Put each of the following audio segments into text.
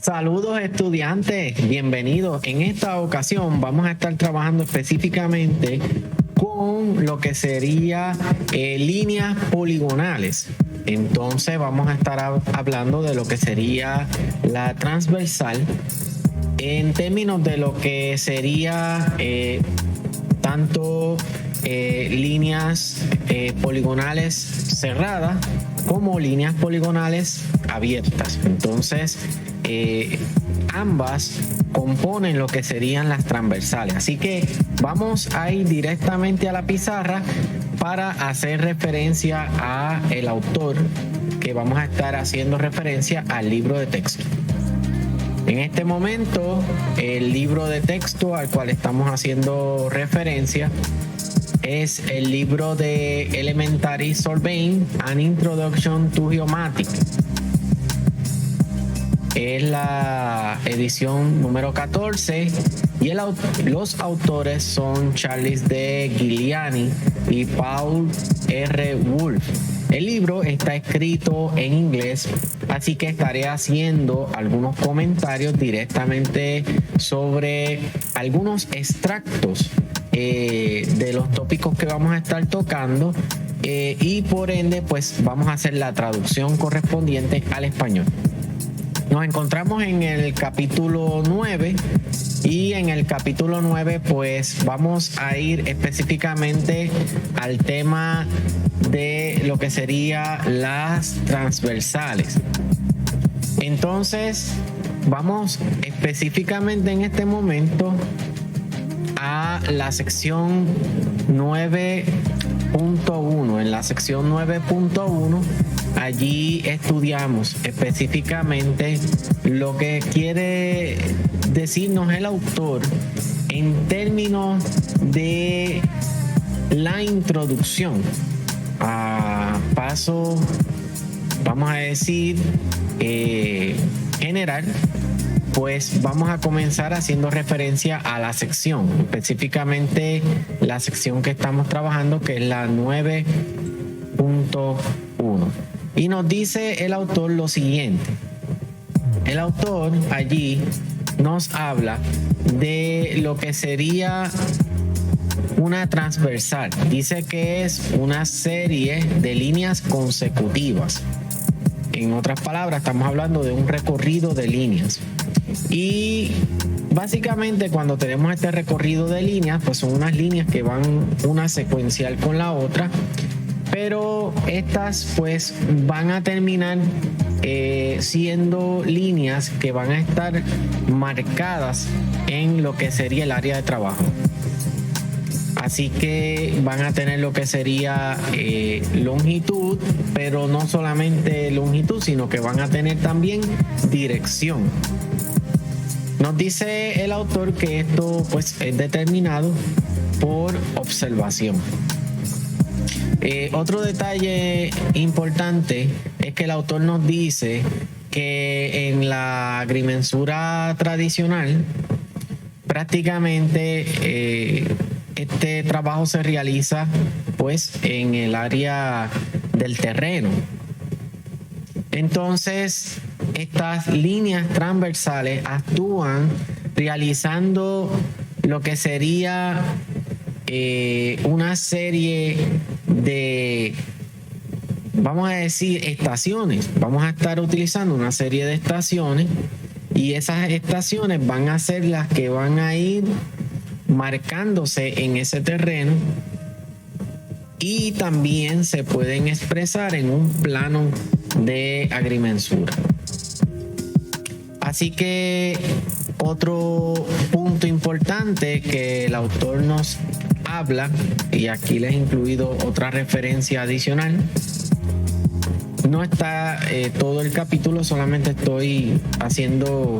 Saludos estudiantes, bienvenidos. En esta ocasión vamos a estar trabajando específicamente con lo que sería líneas poligonales. Entonces vamos a estar hablando de lo que sería la transversal en términos de lo que sería tanto líneas poligonales cerradas como líneas poligonales abiertas. Entonces ambas componen lo que serían las transversales. Así que vamos a ir directamente a la pizarra para hacer referencia a el autor, que vamos a estar haciendo referencia al libro de texto. En este momento, el libro de texto al cual estamos haciendo referencia es el libro de Elementary Surveying and Introduction to Geomatics. Es la edición número 14 y los autores son Charles D. Giuliani y Paul R. Wolf. El libro está escrito en inglés, así que estaré haciendo algunos comentarios directamente sobre algunos extractos de los tópicos que vamos a estar tocando y por ende pues vamos a hacer la traducción correspondiente al español. Nos encontramos en el capítulo 9 y en el capítulo 9 pues vamos a ir específicamente al tema de lo que sería las transversales. Entonces vamos específicamente en este momento a la sección 9.1. En la sección 9.1 allí estudiamos específicamente lo que quiere decirnos el autor en términos de la introducción a paso, vamos a decir, general. Pues vamos a comenzar haciendo referencia a la sección, específicamente la sección que estamos trabajando, que es la 9.1. Y nos dice el autor lo siguiente. El autor allí nos habla de lo que sería una transversal. Dice que es una serie de líneas consecutivas. En otras palabras, estamos hablando de un recorrido de líneas. Y básicamente cuando tenemos este recorrido de líneas, pues son unas líneas que van una secuencial con la otra, pero estas pues van a terminar siendo líneas que van a estar marcadas en lo que sería el área de trabajo. Así que van a tener lo que sería longitud, pero no solamente longitud, sino que van a tener también dirección. Nos dice el autor que esto pues es determinado por observación. Otro detalle importante es que el autor nos dice que en la agrimensura tradicional prácticamente este trabajo se realiza pues en el área del terreno. Entonces, estas líneas transversales actúan realizando lo que sería una serie de, vamos a decir, estaciones. Vamos a estar utilizando una serie de estaciones y esas estaciones van a ser las que van a ir marcándose en ese terreno y también se pueden expresar en un plano de agrimensura. Así que otro punto importante que el autor nos habla, y aquí les he incluido otra referencia adicional, no está todo el capítulo, solamente estoy haciendo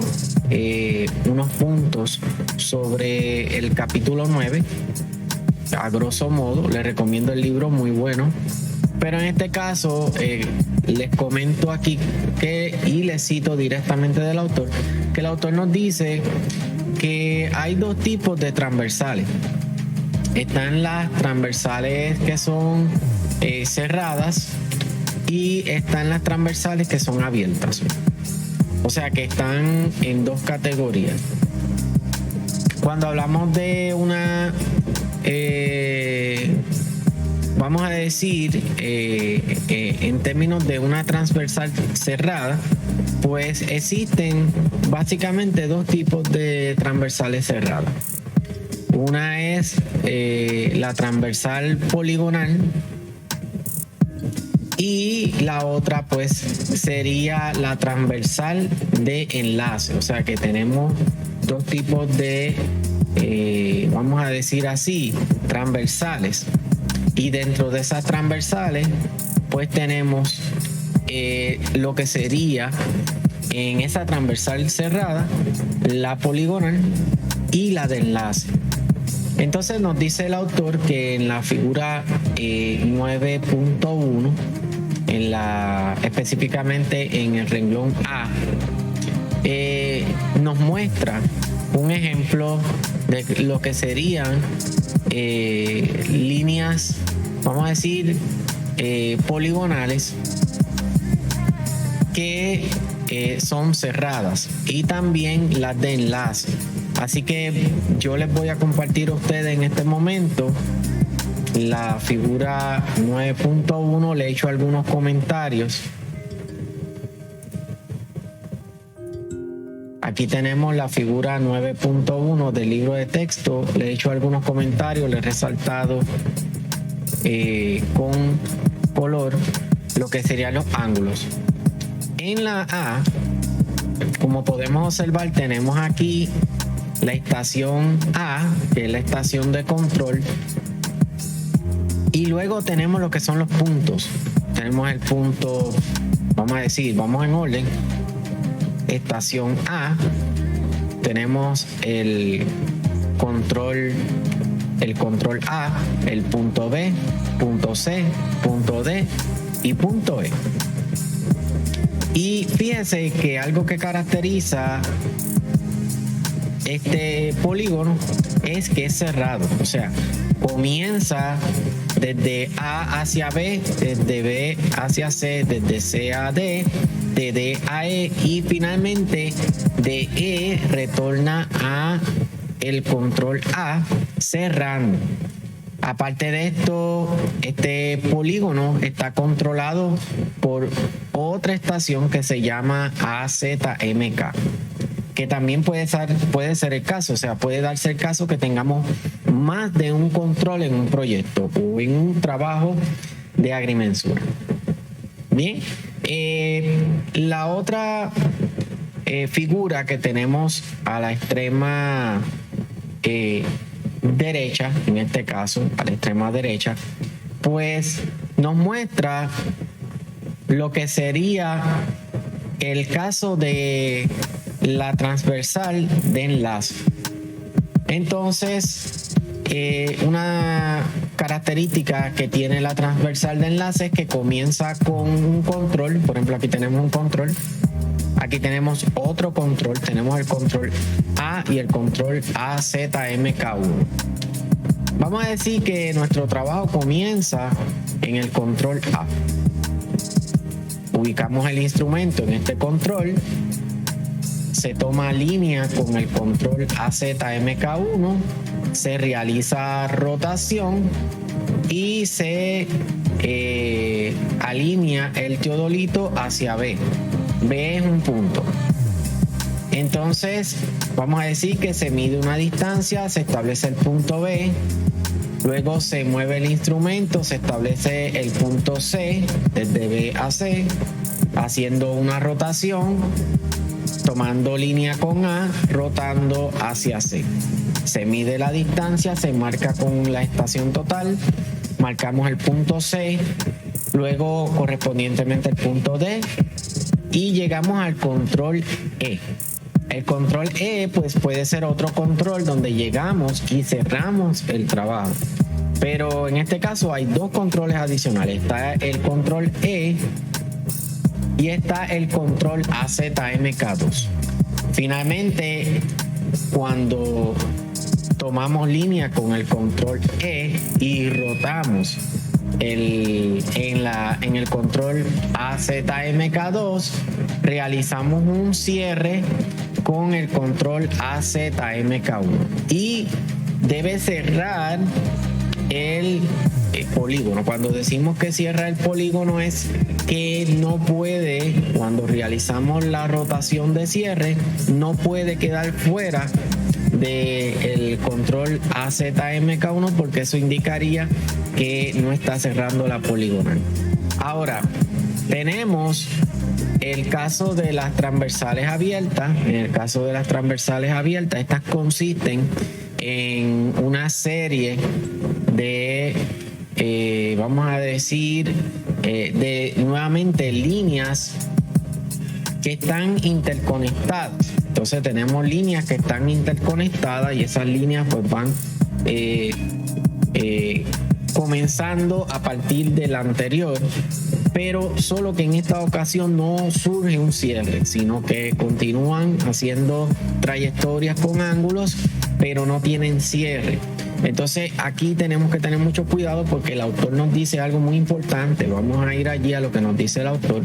unos puntos sobre el capítulo 9. A grosso modo, les recomiendo el libro, muy bueno. Pero en este caso, les comento aquí y les cito directamente del autor, que el autor nos dice que hay dos tipos de transversales. Están las transversales que son cerradas y están las transversales que son abiertas. O sea que están en dos categorías. Cuando hablamos de una, vamos a decir, en términos de una transversal cerrada, pues existen básicamente dos tipos de transversales cerradas. Una es la transversal poligonal y la otra pues sería la transversal de enlace. O sea que tenemos dos tipos de, vamos a decir así, transversales. Y dentro de esas transversales pues tenemos lo que sería en esa transversal cerrada, la poligonal y la de enlace. Entonces nos dice el autor que en la figura 9.1, específicamente en el renglón A, nos muestra un ejemplo de lo que serían líneas, vamos a decir, poligonales que son cerradas, y también las de enlace. Así que yo les voy a compartir a ustedes en este momento la figura 9.1. Le he hecho algunos comentarios. Aquí tenemos la figura 9.1 del libro de texto. Le he hecho algunos comentarios, le he resaltado con color lo que serían los ángulos. En la A, como podemos observar, tenemos aquí la estación A, que es la estación de control, y luego tenemos lo que son los puntos. Tenemos el punto, vamos a decir, vamos en orden. Estación A, tenemos el control A, el punto B, punto C, punto D y punto E. Y fíjense que algo que caracteriza este polígono es que es cerrado. O sea, comienza desde A hacia B, desde B hacia C, desde C a D, de D a E, y finalmente de E retorna a el control A, cerrando. Aparte de esto, este polígono está controlado por otra estación que se llama AZMK, que también puede ser el caso. O sea, puede darse el caso que tengamos más de un control en un proyecto o en un trabajo de agrimensura. Bien, la otra figura que tenemos a la extrema derecha, en este caso a la extrema derecha, pues nos muestra lo que sería el caso de la transversal de enlace. Entonces, una característica que tiene la transversal de enlace es que comienza con un control. Por ejemplo, aquí tenemos un control, aquí tenemos otro control, tenemos el control A y el control AZMK1. Vamos a decir que nuestro trabajo comienza en el control A. Ubicamos el instrumento en este control, se toma línea con el control AZMK1, se realiza rotación y se alinea el teodolito hacia B. B es un punto. Entonces, vamos a decir que se mide una distancia, se establece el punto B, luego se mueve el instrumento, se establece el punto C, desde B a C, haciendo una rotación, tomando línea con A, rotando hacia C. Se mide la distancia, se marca con la estación total, marcamos el punto C, luego correspondientemente el punto D, y llegamos al control E. El control E pues puede ser otro control donde llegamos y cerramos el trabajo. Pero en este caso hay dos controles adicionales. Está el control E y está el control AZMK2. Finalmente, cuando tomamos línea con el control E y rotamos en el control AZMK2, realizamos un cierre con el control AZMK1 y debe cerrar el polígono. Cuando decimos que cierra el polígono es que no puede, cuando realizamos la rotación de cierre, no puede quedar fuera del control AZMK1 porque eso indicaría que no está cerrando la poligonal. Ahora, tenemos el caso de las transversales abiertas. En el caso de las transversales abiertas, estas consisten en una serie de, vamos a decir, de nuevamente líneas que están interconectadas. Entonces tenemos líneas que están interconectadas y esas líneas pues van comenzando a partir de la anterior, pero solo que en esta ocasión no surge un cierre, sino que continúan haciendo trayectorias con ángulos, pero no tienen cierre. Entonces aquí tenemos que tener mucho cuidado porque el autor nos dice algo muy importante. Vamos a ir allí a lo que nos dice el autor.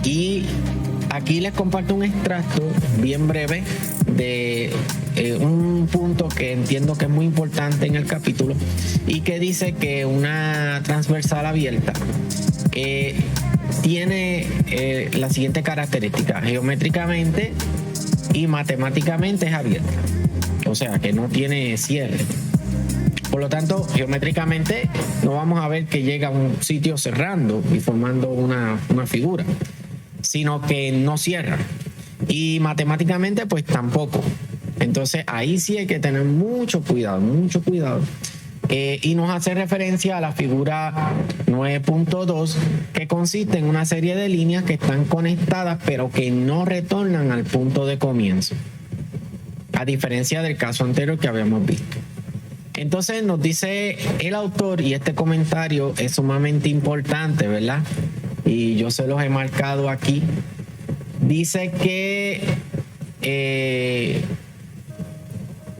Y aquí les comparto un extracto bien breve de un punto que entiendo que es muy importante en el capítulo y que dice que una transversal abierta tiene la siguiente característica: geométricamente y matemáticamente es abierta, o sea que no tiene cierre. Por lo tanto, geométricamente no vamos a ver que llega a un sitio cerrando y formando una figura, sino que no cierra. Y matemáticamente pues tampoco. Entonces ahí sí hay que tener mucho cuidado, mucho cuidado. Y nos hace referencia a la figura 9.2, que consiste en una serie de líneas que están conectadas pero que no retornan al punto de comienzo, a diferencia del caso anterior que habíamos visto. Entonces nos dice el autor, y este comentario es sumamente importante, ¿verdad? Y yo se los he marcado aquí. Dice que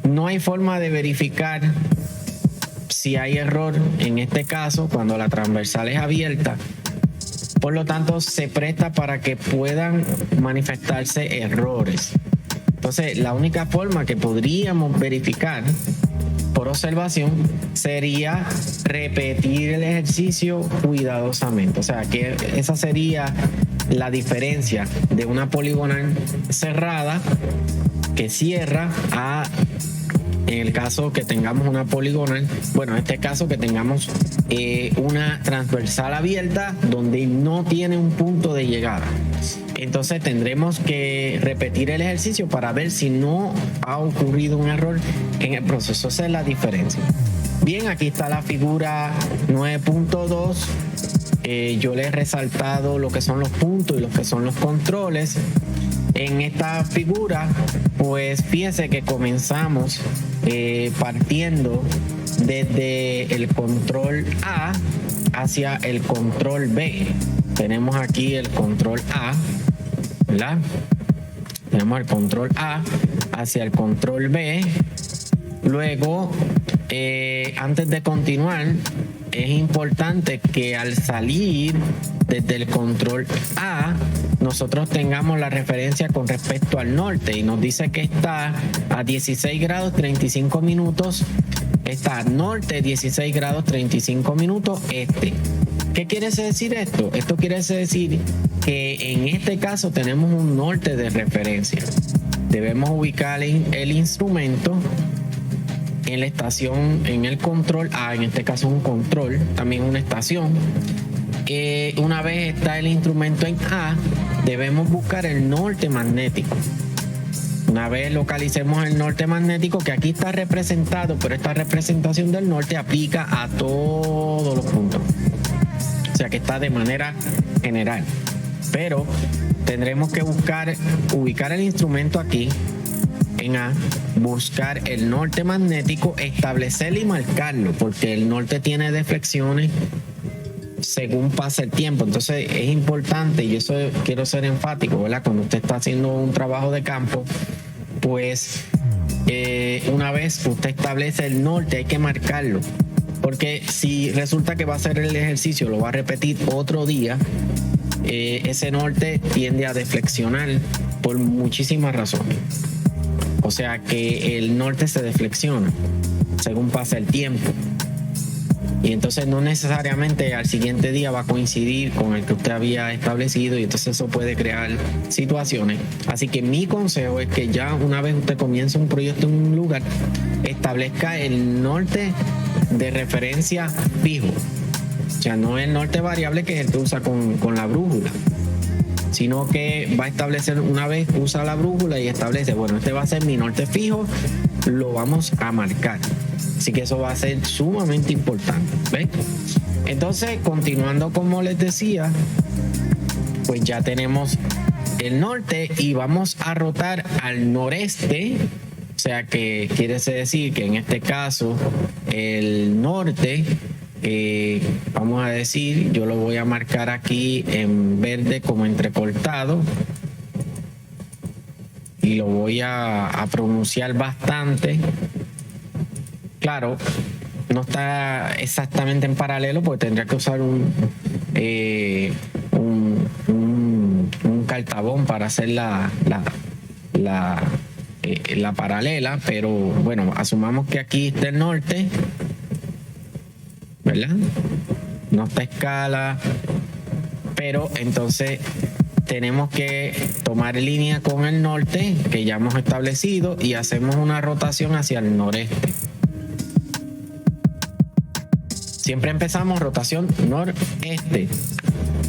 no hay forma de verificar si hay error en este caso cuando la transversal es abierta. Por lo tanto, se presta para que puedan manifestarse errores. Entonces, la única forma que podríamos verificar por observación sería repetir el ejercicio cuidadosamente. O sea, que esa sería la diferencia de una poligonal cerrada que cierra a, en el caso que tengamos una poligonal, bueno, en este caso que tengamos una transversal abierta donde no tiene un punto de llegada. Entonces tendremos que repetir el ejercicio para ver si no ha ocurrido un error en el proceso. Esa es la diferencia. Bien, aquí está la figura 9.2. Yo le he resaltado lo que son los puntos y lo que son los controles. En esta figura, pues fíjense que comenzamos partiendo desde el control A hacia el control B. Tenemos aquí el control A, ¿verdad? Tenemos el control A hacia el control B. Luego, antes de continuar, es importante que al salir desde el control A, nosotros tengamos la referencia con respecto al norte, y nos dice que está a 16 grados 35 minutos, está norte 16 grados 35 minutos este. ¿Qué quiere decir esto? Esto quiere decir que en este caso tenemos un norte de referencia. Debemos ubicar el instrumento en la estación, en el control A, en este caso un control, también una estación. Una vez está el instrumento en A, debemos buscar el norte magnético. Una vez localicemos el norte magnético, que aquí está representado, pero esta representación del norte aplica a todos los puntos. O sea que está de manera general. Pero tendremos que ubicar el instrumento aquí en A, buscar el norte magnético, establecerlo y marcarlo, porque el norte tiene deflexiones según pasa el tiempo. Entonces es importante, y eso quiero ser enfático, ¿verdad? Cuando usted está haciendo un trabajo de campo, pues una vez usted establece el norte, hay que marcarlo, porque si resulta que va a hacer el ejercicio, lo va a repetir otro día, ese norte tiende a deflexionar por muchísimas razones. O sea que el norte se deflexiona según pasa el tiempo. Y entonces no necesariamente al siguiente día va a coincidir con el que usted había establecido, y entonces eso puede crear situaciones. Así que mi consejo es que ya una vez usted comience un proyecto en un lugar, establezca el norte de referencia fijo. O sea, no el norte variable que es el que usa con la brújula, sino que va a establecer, una vez usa la brújula y establece, bueno, este va a ser mi norte fijo, lo vamos a marcar. Así que eso va a ser sumamente importante, ¿ves? Entonces, continuando como les decía, pues ya tenemos el norte y vamos a rotar al noreste. O sea que quiere decir que en este caso el norte, vamos a decir, yo lo voy a marcar aquí en verde como entrecortado y lo voy a pronunciar bastante. Claro, no está exactamente en paralelo porque tendría que usar un cartabón para hacer la paralela, pero bueno, asumamos que aquí está el norte, ¿verdad? No está a escala, pero entonces tenemos que tomar línea con el norte que ya hemos establecido y hacemos una rotación hacia el noreste. Siempre empezamos rotación noreste,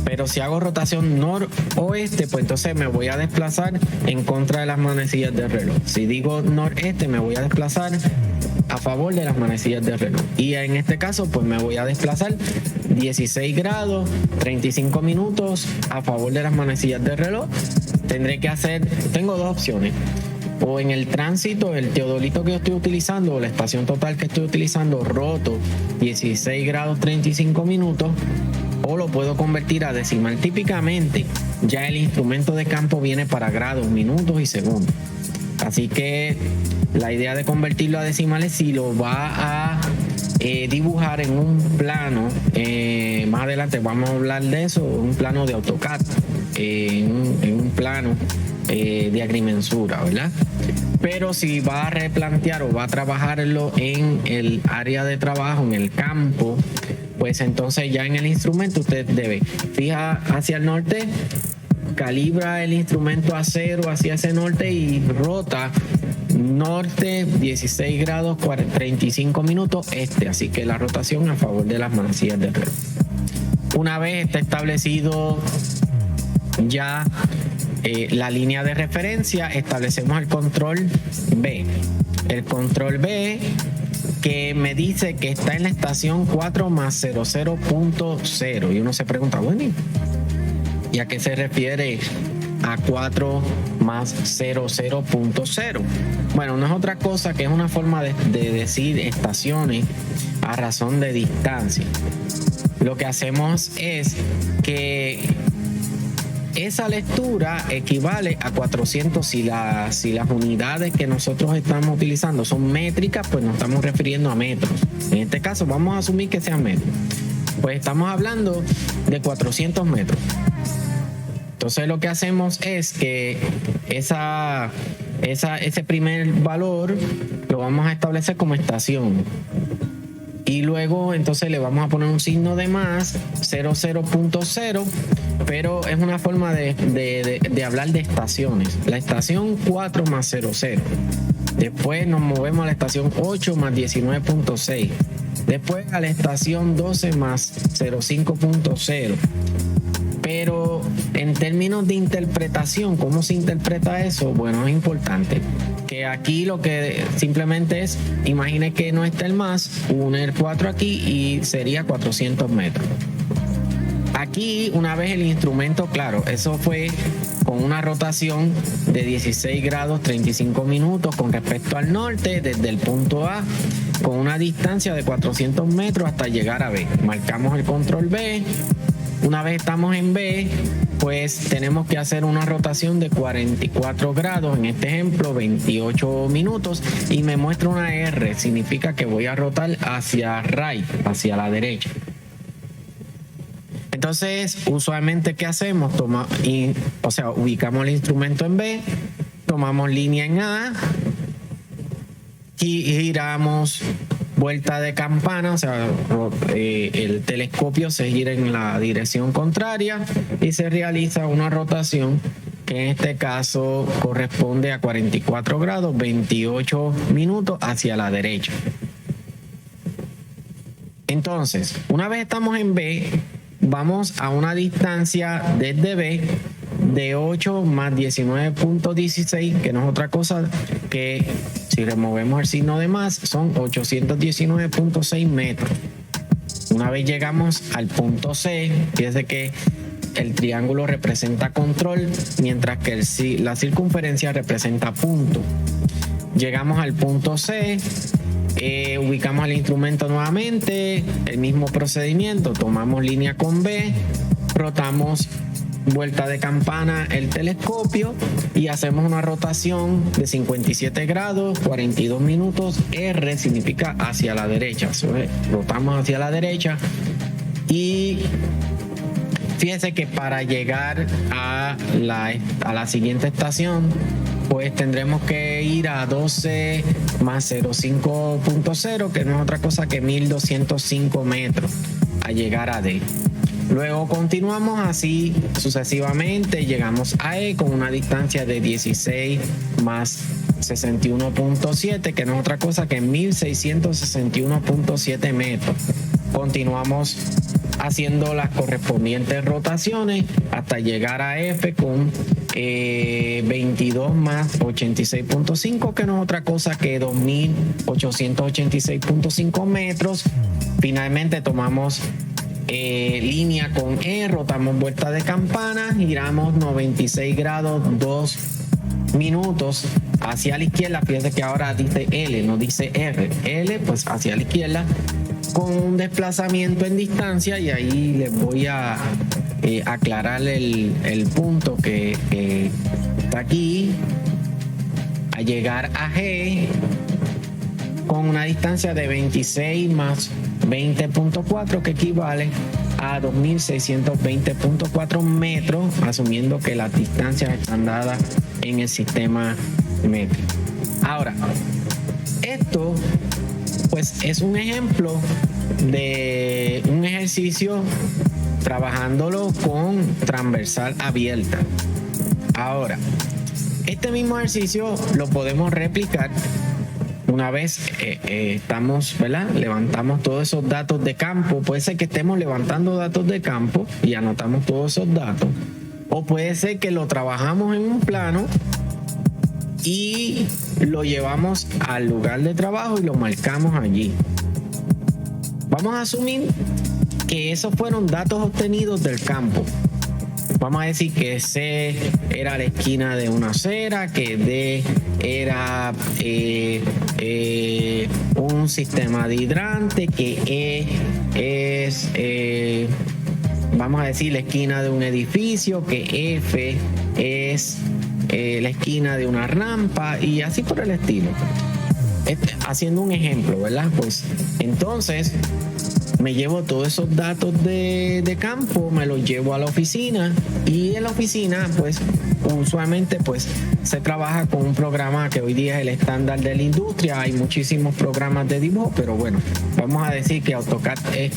pero si hago rotación noroeste, pues entonces me voy a desplazar en contra de las manecillas del reloj. Si digo noreste, me voy a desplazar a favor de las manecillas del reloj. Y en este caso, pues me voy a desplazar 16 grados, 35 minutos a favor de las manecillas del reloj. Tengo dos opciones. O en el tránsito, el teodolito que yo estoy utilizando o la estación total que estoy utilizando, roto 16 grados 35 minutos, o lo puedo convertir a decimal. Típicamente ya el instrumento de campo viene para grados, minutos y segundos. Así que la idea de convertirlo a decimales, si lo va a dibujar en un plano, más adelante vamos a hablar de eso, un plano de AutoCAD, en un plano de agrimensura, ¿verdad? Pero si va a replantear o va a trabajarlo en el área de trabajo, en el campo, pues entonces ya en el instrumento usted debe fijar hacia el norte, calibra el instrumento a cero hacia ese norte y rota norte 16 grados 35 minutos este. Así que la rotación a favor de las manecillas del reloj. Una vez está establecido ya la línea de referencia, establecemos el control B. El control B que me dice que está en la estación 4 más 00.0. Y uno se pregunta, bueno, ¿y a qué se refiere a 4 más 00.0? Bueno, no es otra cosa que es una forma de decir estaciones a razón de distancia. Lo que hacemos es que esa lectura equivale a 400 si las unidades que nosotros estamos utilizando son métricas, pues nos estamos refiriendo a metros. En este caso vamos a asumir que sean metros. Pues estamos hablando de 400 metros. Entonces lo que hacemos es que ese primer valor lo vamos a establecer como estación. Y luego entonces le vamos a poner un signo de más, 00.0, pero es una forma de hablar de estaciones. La estación 4 más 00. Después nos movemos a la estación 8 más 19.6. Después a la estación 12 más 05.0. Pero en términos de interpretación, ¿cómo se interpreta eso? Bueno, es importante que aquí lo que simplemente es, imagine que no está el más, une el 4 aquí y sería 400 metros. Aquí, una vez el instrumento, claro, eso fue con una rotación de 16 grados 35 minutos con respecto al norte, desde el punto A, con una distancia de 400 metros hasta llegar a B. Marcamos el control B. Una vez estamos en B, pues tenemos que hacer una rotación de 44 grados, en este ejemplo 28 minutos, y me muestra una R, significa que voy a rotar hacia right, hacia la derecha. Entonces, usualmente, ¿qué hacemos? Ubicamos el instrumento en B, tomamos línea en A, y giramos vuelta de campana, o sea, el telescopio se gira en la dirección contraria y se realiza una rotación que en este caso corresponde a 44 grados, 28 minutos hacia la derecha. Entonces, una vez estamos en B, vamos a una distancia desde B de 8 más 19.16, que no es otra cosa que, si removemos el signo de más, son 819.6 metros. Una vez llegamos al punto C, fíjense que el triángulo representa control, mientras que la circunferencia representa punto. Llegamos al punto C, ubicamos el instrumento nuevamente, el mismo procedimiento, tomamos línea con B, rotamos vuelta de campana el telescopio y hacemos una rotación de 57 grados, 42 minutos. R significa hacia la derecha, rotamos hacia la derecha y fíjense que para llegar a la siguiente estación, pues tendremos que ir a 12 más 0,5.0, que no es otra cosa que 1205 metros a llegar a D. Luego continuamos así sucesivamente, llegamos a E con una distancia de 16 más 61.7, que no es otra cosa que 1661.7 metros. Continuamos haciendo las correspondientes rotaciones hasta llegar a F con 22 más 86.5, que no es otra cosa que 2886.5 metros. Finalmente tomamos línea con E, rotamos vuelta de campana, giramos 96 grados, 2 minutos hacia la izquierda. Fíjense que ahora dice L, no dice R. L, pues hacia la izquierda, con un desplazamiento en distancia, y ahí les voy a aclarar el punto que está aquí, a llegar a G con una distancia de 26 más 20.4, que equivale a 2.620.4 metros, asumiendo que las distancias están dadas en el sistema métrico. Ahora, esto pues es un ejemplo de un ejercicio trabajándolo con transversal abierta. Ahora, este mismo ejercicio lo podemos replicar una vez estamos, ¿verdad? Levantamos todos esos datos de campo. Puede ser que estemos levantando datos de campo y anotamos todos esos datos, o puede ser que lo trabajamos en un plano y lo llevamos al lugar de trabajo y lo marcamos allí. Vamos a asumir que esos fueron datos obtenidos del campo. Vamos a decir que C era la esquina de una acera, que D era un sistema de hidrante, que E es, vamos a decir, la esquina de un edificio, que F es la esquina de una rampa, y así por el estilo. Haciendo un ejemplo, ¿verdad? Pues entonces me llevo todos esos datos de campo, me los llevo a la oficina, y en la oficina pues usualmente pues se trabaja con un programa que hoy día es el estándar de la industria. Hay muchísimos programas de dibujo, pero bueno, vamos a decir que AutoCAD es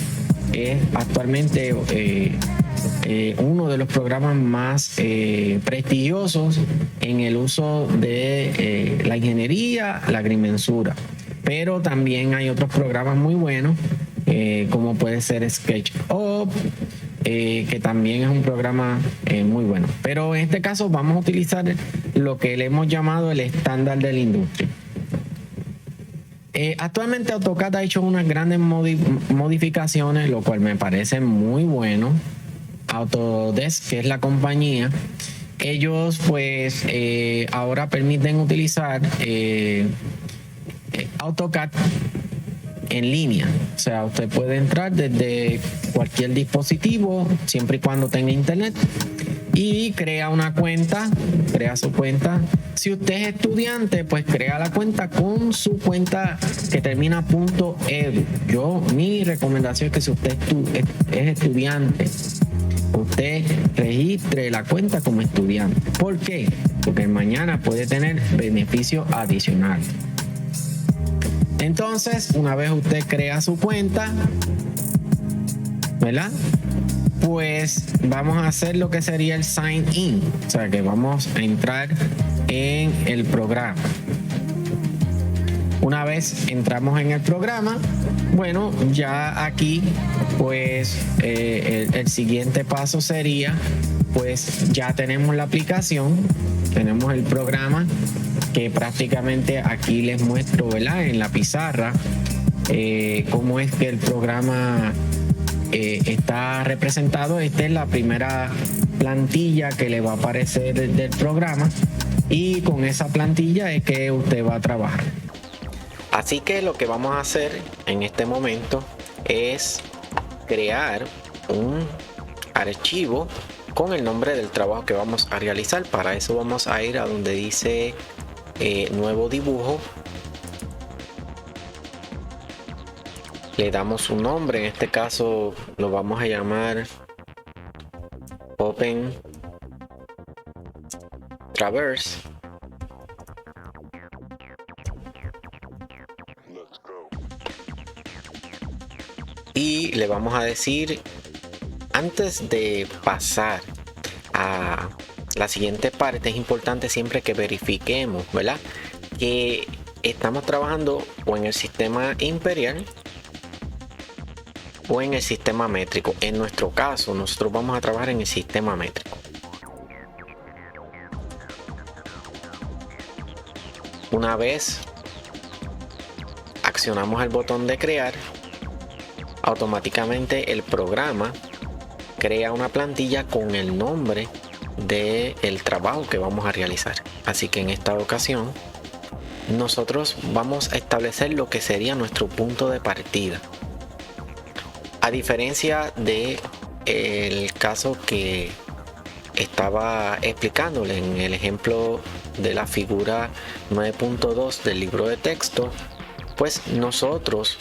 actualmente uno de los programas más prestigiosos en el uso de la ingeniería, la agrimensura, pero también hay otros programas muy buenos, como puede ser SketchUp, que también es un programa muy bueno. Pero en este caso vamos a utilizar lo que le hemos llamado el estándar de la industria. Actualmente AutoCAD ha hecho unas grandes modificaciones, lo cual me parece muy bueno. Autodesk, que es la compañía, ellos pues ahora permiten utilizar AutoCAD en línea. O sea, usted puede entrar desde cualquier dispositivo, siempre y cuando tenga internet, y crea su cuenta. Si usted es estudiante, pues crea la cuenta con su cuenta que termina .edu. Mi recomendación es que si usted es estudiante usted registre la cuenta como estudiante. ¿Por qué? Porque mañana puede tener beneficios adicionales. Entonces, una vez usted crea su cuenta, ¿verdad? Pues vamos a hacer lo que sería el sign in, o sea que vamos a entrar en el programa. Una vez entramos en el programa, bueno, ya aquí pues el siguiente paso sería, pues ya tenemos la aplicación, tenemos el programa, que prácticamente aquí les muestro, ¿verdad? En la pizarra cómo es que el programa está representado. Esta es la primera plantilla que le va a aparecer del programa, y con esa plantilla es que usted va a trabajar. Así que lo que vamos a hacer en este momento es crear un archivo con el nombre del trabajo que vamos a realizar. Para eso vamos a ir a donde dice nuevo dibujo. Le damos un nombre, en este caso lo vamos a llamar Open Traverse. Y le vamos a decir, antes de pasar a la siguiente parte, es importante siempre que verifiquemos, ¿verdad?, que estamos trabajando o en el sistema imperial o en el sistema métrico. En nuestro caso, nosotros vamos a trabajar en el sistema métrico. Una vez accionamos el botón de crear, automáticamente el programa crea una plantilla con el nombre del trabajo que vamos a realizar. Así que en esta ocasión nosotros vamos a establecer lo que sería nuestro punto de partida. A diferencia de el caso que estaba explicándole en el ejemplo de la figura 9.2 del libro de texto, pues nosotros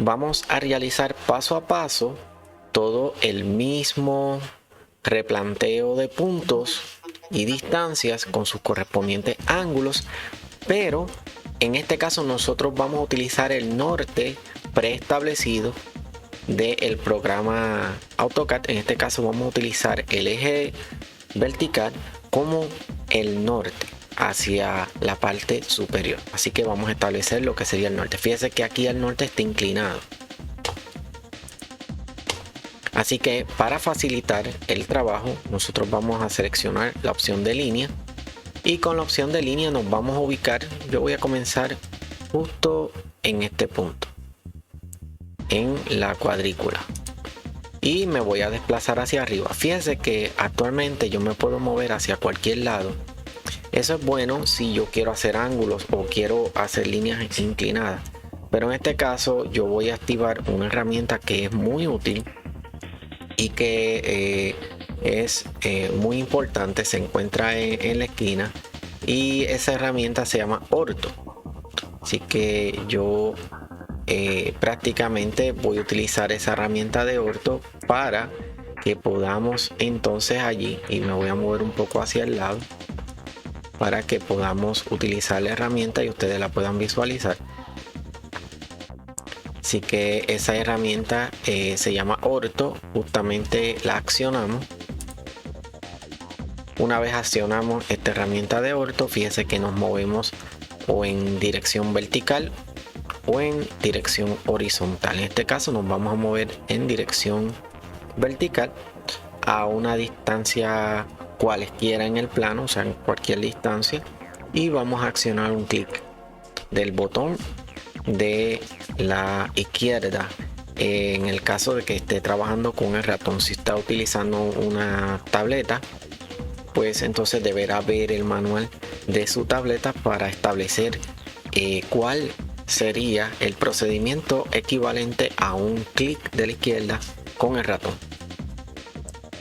vamos a realizar paso a paso todo el mismo replanteo de puntos y distancias con sus correspondientes ángulos, pero en este caso nosotros vamos a utilizar el norte preestablecido del programa AutoCAD. En este caso vamos a utilizar el eje vertical como el norte hacia la parte superior. Así que vamos a establecer lo que sería el norte. Fíjese que aquí el norte está inclinado. Así que para facilitar el trabajo, nosotros vamos a seleccionar la opción de línea, y con la opción de línea nos vamos a ubicar. Yo voy a comenzar justo en este punto, en la cuadrícula, y me voy a desplazar hacia arriba. Fíjense que actualmente yo me puedo mover hacia cualquier lado. Eso es bueno si yo quiero hacer ángulos o quiero hacer líneas inclinadas, pero en este caso yo voy a activar una herramienta que es muy útil y que es muy importante. Se encuentra en la esquina, y esa herramienta se llama Orto. Así que yo prácticamente voy a utilizar esa herramienta de Orto para que podamos entonces allí, y me voy a mover un poco hacia el lado para que podamos utilizar la herramienta y ustedes la puedan visualizar. Así que esa herramienta se llama Orto. Justamente la accionamos. Una vez accionamos esta herramienta de Orto, fíjense que nos movemos o en dirección vertical o en dirección horizontal. En este caso nos vamos a mover en dirección vertical a una distancia cualesquiera en el plano, o sea, en cualquier distancia, y vamos a accionar un clic del botón de la izquierda en el caso de que esté trabajando con el ratón. Si está utilizando una tableta, pues entonces deberá ver el manual de su tableta para establecer cuál sería el procedimiento equivalente a un clic de la izquierda con el ratón.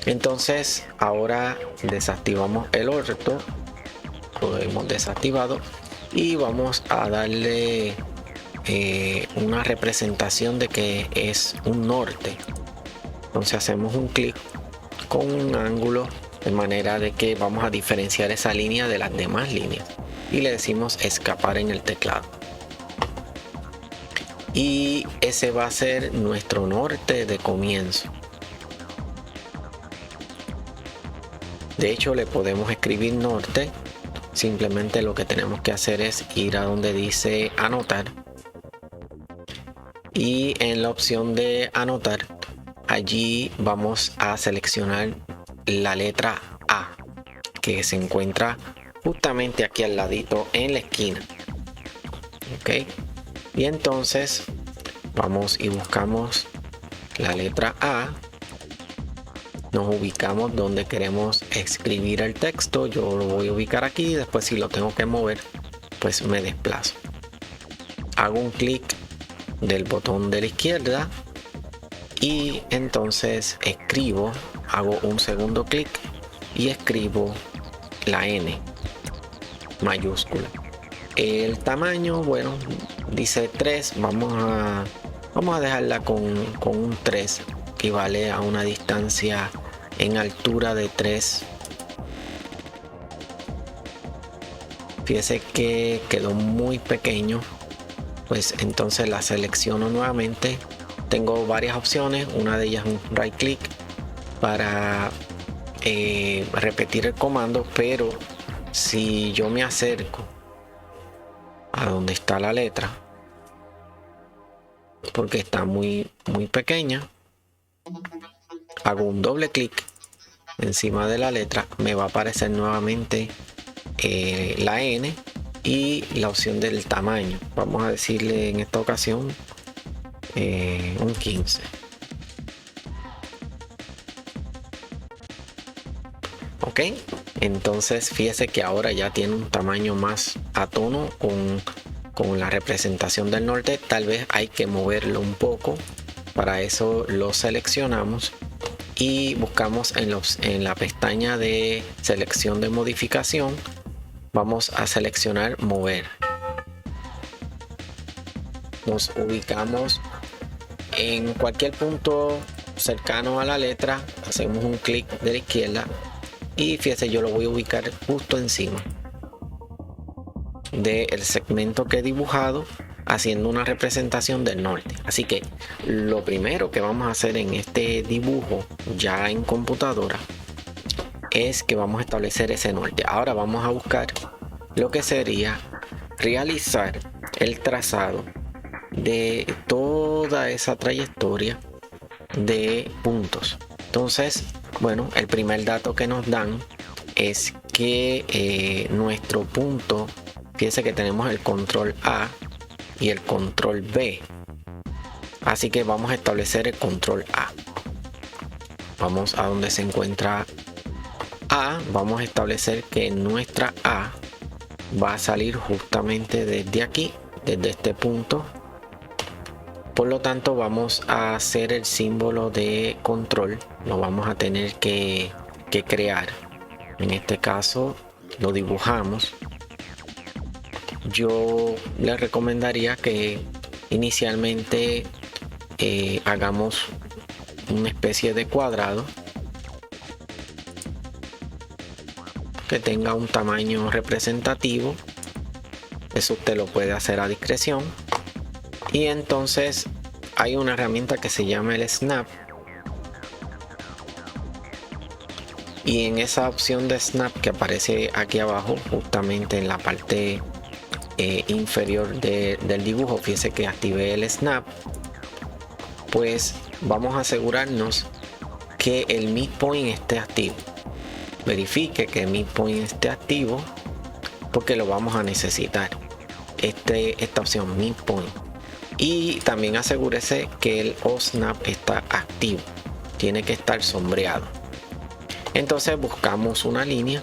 Entonces ahora desactivamos el orto, lo hemos desactivado, y vamos a darle una representación de que es un norte. Entonces hacemos un clic con un ángulo de manera de que vamos a diferenciar esa línea de las demás líneas y le decimos escapar en el teclado. Y ese va a ser nuestro norte de comienzo. De hecho, le podemos escribir norte. Simplemente lo que tenemos que hacer es ir a donde dice anotar, y en la opción de anotar, allí vamos a seleccionar la letra A, que se encuentra justamente aquí al ladito en la esquina. Ok, y entonces vamos y buscamos la letra A, nos ubicamos donde queremos escribir el texto. Yo lo voy a ubicar aquí, después si lo tengo que mover pues me desplazo, hago un clic del botón de la izquierda y entonces escribo, hago un segundo clic y escribo la N mayúscula. El tamaño, bueno, dice 3, vamos a dejarla con un 3, equivale a una distancia en altura de 3. Fíjese que quedó muy pequeño, pues entonces la selecciono nuevamente. Tengo varias opciones, una de ellas es un right click para repetir el comando, pero si yo me acerco a donde está la letra, porque está muy pequeña, hago un doble clic encima de la letra, me va a aparecer nuevamente la N y la opción del tamaño. Vamos a decirle en esta ocasión un 15. Ok, entonces fíjese que ahora ya tiene un tamaño más a tono con la representación del norte. Tal vez hay que moverlo un poco, para eso lo seleccionamos y buscamos en la pestaña de selección de modificación, vamos a seleccionar mover. Nos ubicamos en cualquier punto cercano a la letra, hacemos un clic de la izquierda y fíjese, yo lo voy a ubicar justo encima del segmento que he dibujado, haciendo una representación del norte. Así que lo primero que vamos a hacer en este dibujo ya en computadora es que vamos a establecer ese norte. Ahora vamos a buscar lo que sería realizar el trazado de toda esa trayectoria de puntos. Entonces, bueno, el primer dato que nos dan es que nuestro punto, fíjense que tenemos el control A y el control B, así que vamos a establecer el control A. Vamos a donde se encuentra A, vamos a establecer que nuestra A va a salir justamente desde aquí, desde este punto. Por lo tanto, vamos a hacer el símbolo de control, lo vamos a tener que crear. En este caso lo dibujamos. Yo les recomendaría que inicialmente hagamos una especie de cuadrado que tenga un tamaño representativo. Eso usted lo puede hacer a discreción. Y entonces hay una herramienta que se llama el snap, y en esa opción de snap que aparece aquí abajo, justamente en la parte inferior del dibujo, fíjese que activé el snap. Pues vamos a asegurarnos que el midpoint esté activo. Verifique que el midpoint esté activo, porque lo vamos a necesitar, esta opción midpoint. Y también asegúrese que el OSNAP está activo, tiene que estar sombreado. Entonces buscamos una línea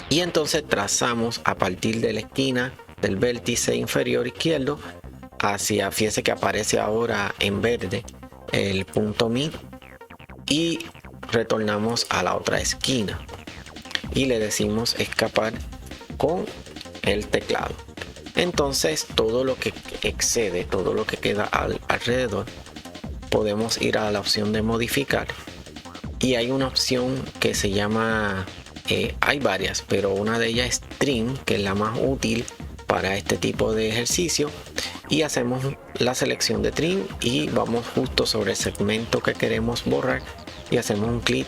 y entonces trazamos a partir de la esquina del vértice inferior izquierdo hacia, fíjese que aparece ahora en verde el punto mid, y retornamos a la otra esquina y le decimos escapar con el teclado. Entonces todo lo que excede, todo lo que queda alrededor, podemos ir a la opción de modificar y hay una opción que se llama, hay varias, pero una de ellas es Trim, que es la más útil para este tipo de ejercicio, y hacemos la selección de Trim y vamos justo sobre el segmento que queremos borrar y hacemos un clic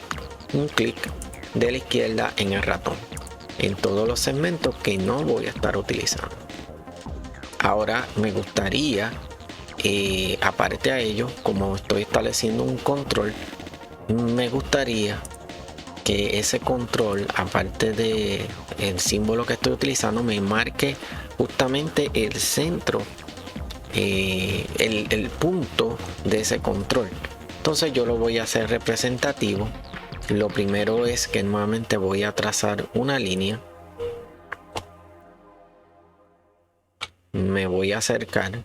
de la izquierda en el ratón en todos los segmentos que no voy a estar utilizando. Ahora me gustaría, aparte a ello, como estoy estableciendo un control, me gustaría que ese control, aparte de el símbolo que estoy utilizando, me marque justamente el centro, el punto de ese control. Entonces yo lo voy a hacer representativo. Lo primero es que nuevamente voy a trazar una línea, me voy a acercar.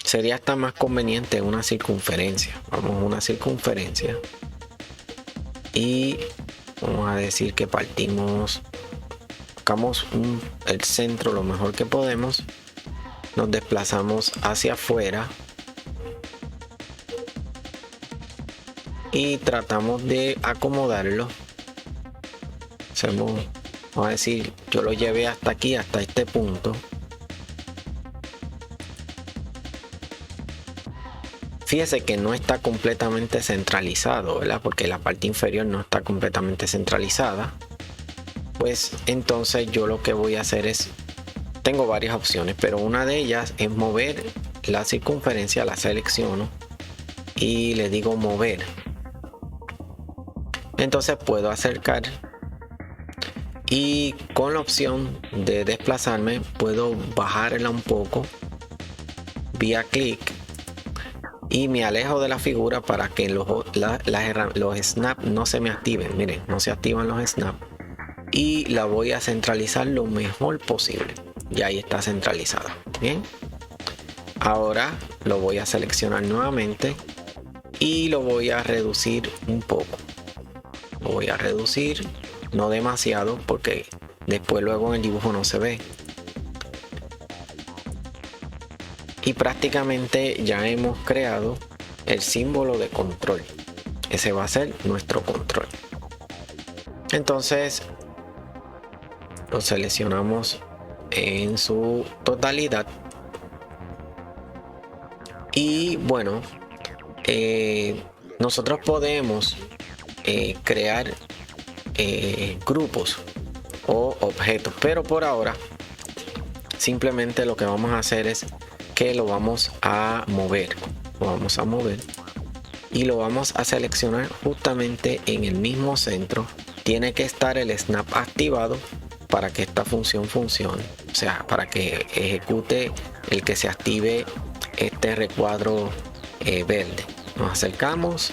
Sería hasta más conveniente una circunferencia. Vamos a una circunferencia y vamos a decir que partimos, buscamos el centro lo mejor que podemos, nos desplazamos hacia afuera y tratamos de acomodarlo. Vamos a decir, yo lo llevé hasta aquí, hasta este punto. Fíjese que no está completamente centralizado, ¿verdad? Porque la parte inferior no está completamente centralizada. Pues entonces yo lo que voy a hacer es, tengo varias opciones, pero una de ellas es mover la circunferencia, la selecciono y le digo mover. Entonces puedo acercar y con la opción de desplazarme puedo bajarla un poco vía clic y me alejo de la figura para que los snaps no se me activen. Miren, no se activan los snaps y la voy a centralizar lo mejor posible. Y ahí está centralizada. Bien, ahora lo voy a seleccionar nuevamente y lo voy a reducir un poco. Lo voy a reducir, no demasiado, porque después luego en el dibujo no se ve. Y prácticamente ya hemos creado el símbolo de control. Ese va a ser nuestro control. Entonces lo seleccionamos en su totalidad y bueno, nosotros podemos crear grupos o objetos, pero por ahora simplemente lo que vamos a hacer es que lo vamos a mover y lo vamos a seleccionar justamente en el mismo centro. Tiene que estar el snap activado para que esta función funcione, o sea, para que ejecute el que se active este recuadro verde. Nos acercamos